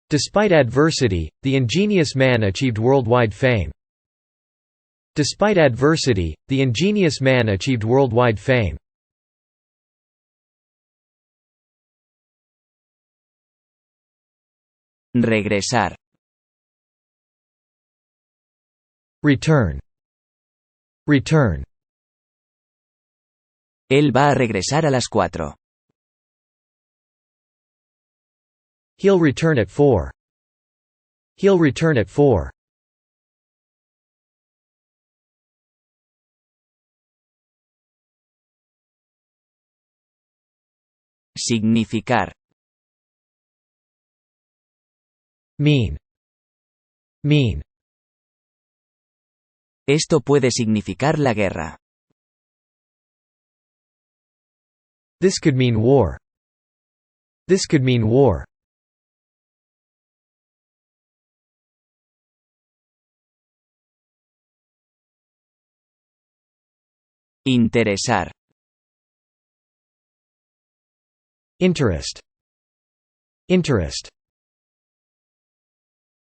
Despite adversity, the ingenious man achieved worldwide fame. Despite adversity, the ingenious man achieved worldwide fame. Regresar. Return. Return. Él va a regresar a las 4. He'll return at 4. He'll return at 4. Significar. Mean. Mean. Esto puede significar la guerra. This could mean war. This could mean war. Interesar. Interest. Interest.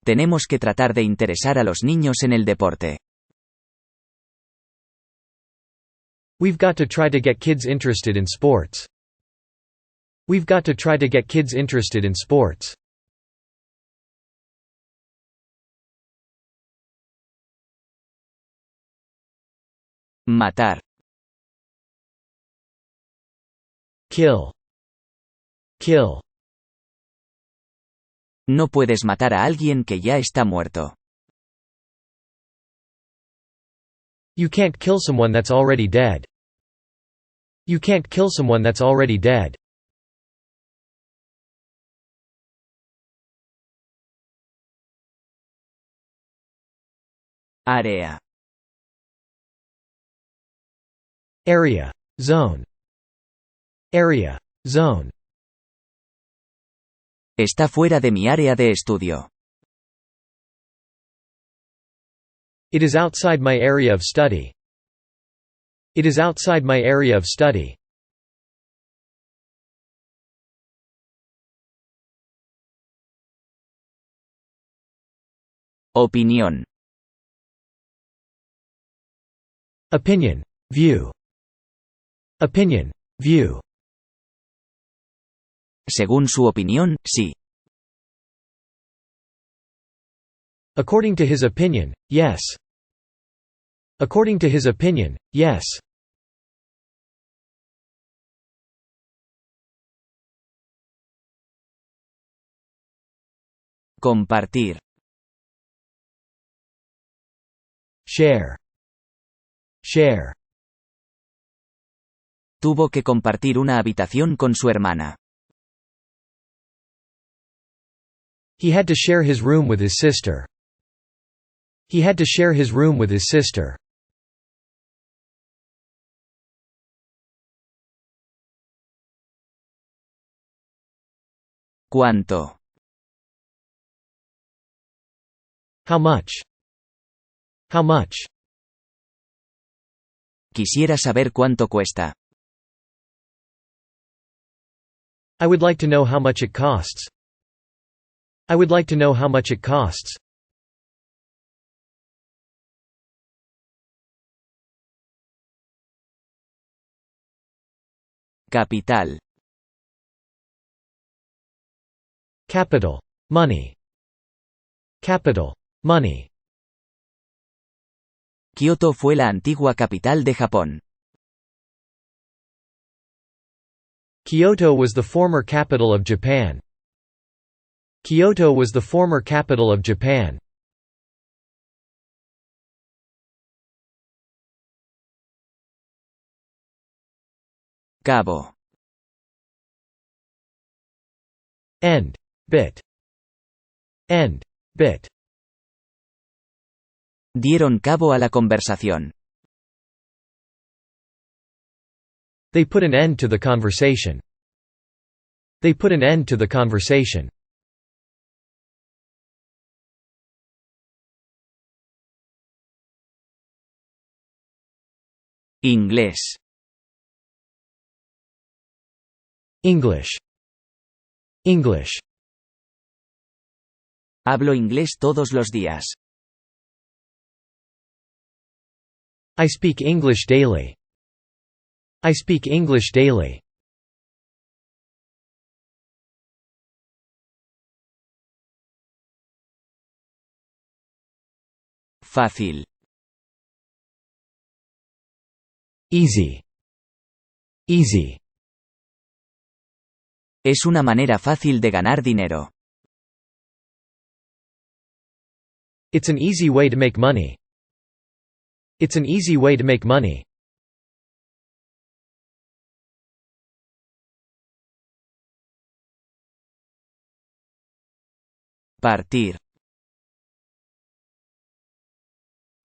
Tenemos que tratar de interesar a los niños en el deporte. We've got to try to get kids interested in sports. We've got to try to get kids interested in sports. Matar. Kill. Kill. No puedes matar a alguien que ya está muerto. You can't kill someone that's already dead. You can't kill someone that's already dead. Área. Area. Zone. Area. Zone. Está fuera de mi área de estudio. It is outside my area of study. It is outside my area of study. Opinión. Opinion. View. Opinion. View. Según su opinión, sí. According to his opinion, yes. According to his opinion, yes. Compartir. Share. Share. Tuvo que compartir una habitación con su hermana. He had to share his room with his sister. He had to share his room with his sister. ¿Cuánto? How much? How much? Quisiera saber cuánto cuesta. I would like to know how much it costs. I would like to know how much it costs. Capital. Capital. Money. Capital. Money. Kioto fue la antigua capital de Japón. Kyoto was the former capital of Japan. Kyoto was the former capital of Japan. Cabo. End. Bit. End. Bit. Dieron cabo a la conversación. They put an end to the conversation. They put an end to the conversation. Inglés. English. English. Hablo inglés todos los días. I speak English daily. I speak English daily. Fácil. Easy. Easy. Es una manera fácil de ganar dinero. It's an easy way to make money. It's an easy way to make money. Partir.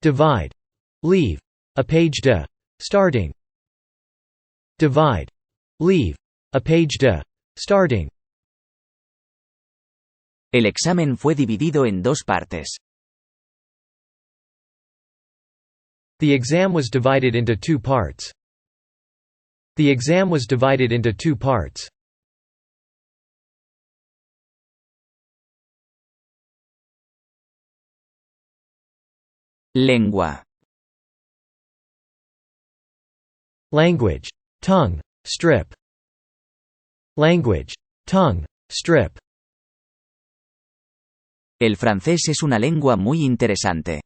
Divide. Leave. A page de. Starting. Divide. Leave. A page de. Starting. El examen fue dividido en dos partes. The exam was divided into two parts. The exam was divided into two parts. Lengua. Language. Tongue. Strip. Language. Tongue. Strip. El francés es una lengua muy interesante.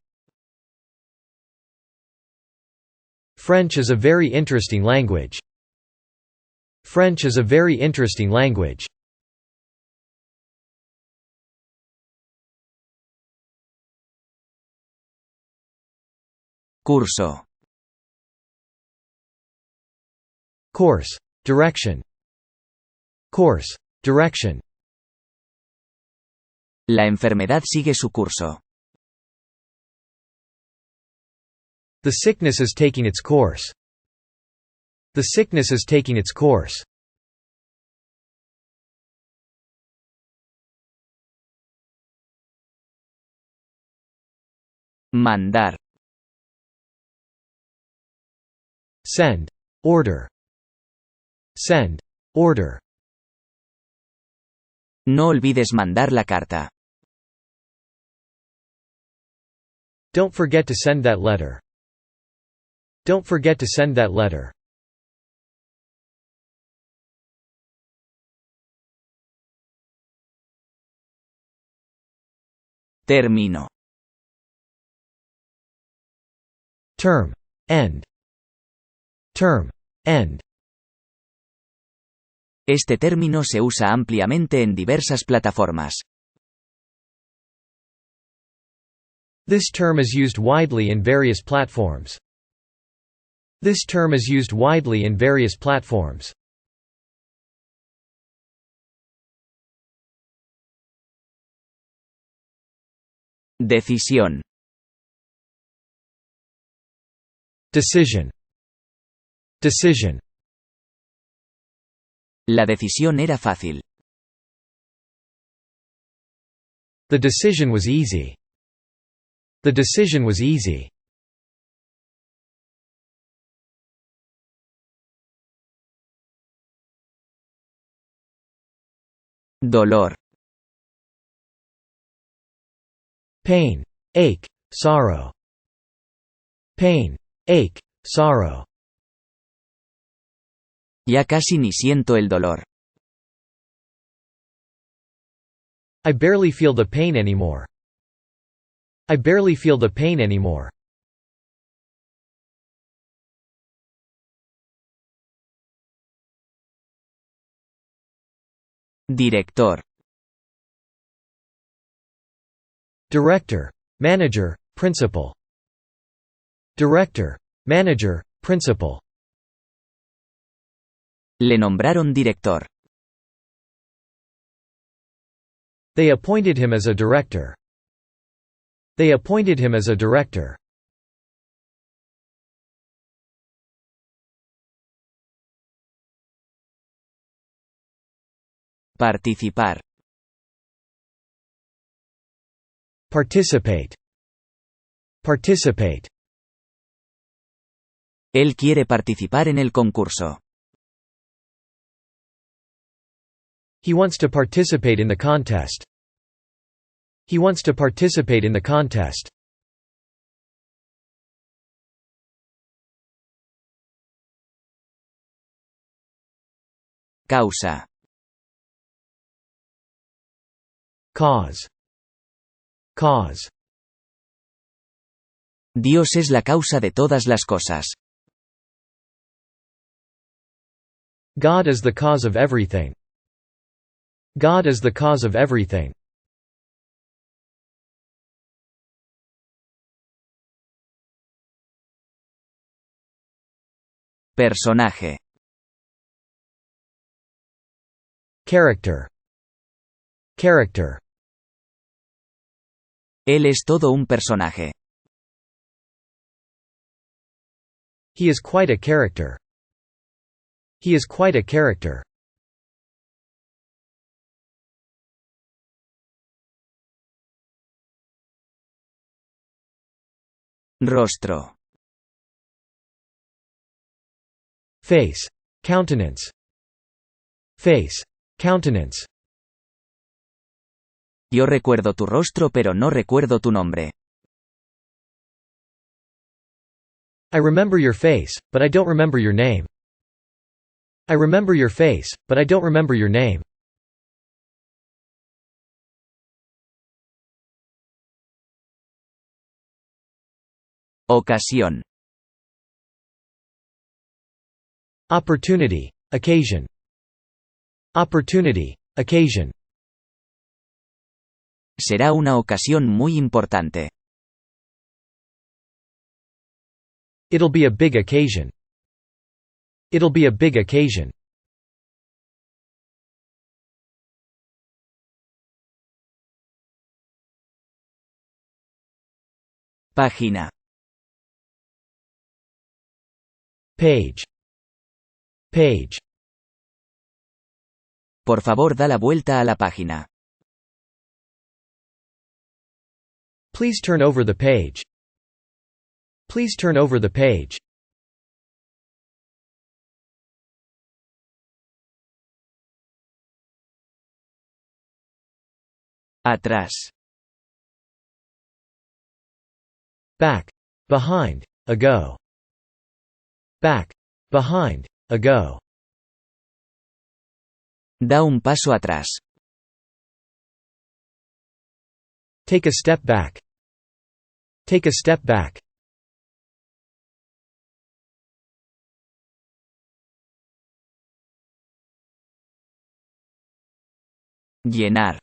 French is a very interesting language. French is a very interesting language. Curso. Course. Direction. Course. Direction. La enfermedad sigue su curso. The sickness is taking its course. The sickness is taking its course. Mandar. Send. Order. Send. Order. No olvides mandar la carta. Don't forget to send that letter. Don't forget to send that letter. Término. Term. End. Term. End. Este término se usa ampliamente en diversas plataformas. This term is used widely in various platforms. This term is used widely in various platforms. Decisión. Decision. Decision. La decisión era fácil. The decision was easy. The decision was easy. Dolor. Pain, ache, sorrow. Pain, ache, sorrow. Ya casi ni siento el dolor. I barely feel the pain anymore. I barely feel the pain anymore. Director. Director, manager, principal. Director, manager, principal. Le nombraron director. They appointed him as a director. They appointed him as a director. Participar. Participate. Participate. Él quiere participar en el concurso. He wants to participate in the contest. He wants to participate in the contest. Causa. Cause. Cause. Dios es la causa de todas las cosas. God is the cause of everything. God is the cause of everything. Personaje. Character. Character. Él es todo un personaje. He is quite a character. He is quite a character. Rostro. Face. Countenance. Face. Countenance. Yo recuerdo tu rostro pero no recuerdo tu nombre. I remember your face, but I don't remember your name. I remember your face, but I don't remember your name. Ocasión. Opportunity. Occasion. Opportunity. Occasion. Será una ocasión muy importante. It'll be a big occasion. It'll be a big occasion. Página. Page. Page. Por favor, da la vuelta a la página. Please turn over the page. Please turn over the page. Atrás. Back. Behind. Ago. Back. Behind. Ago. Da un paso atrás. Take a step back. Take a step back. Llenar.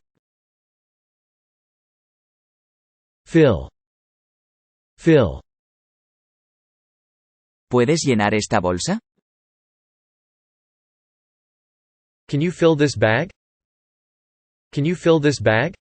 Fill. Fill. ¿Puedes llenar esta bolsa? Can you fill this bag? Can you fill this bag?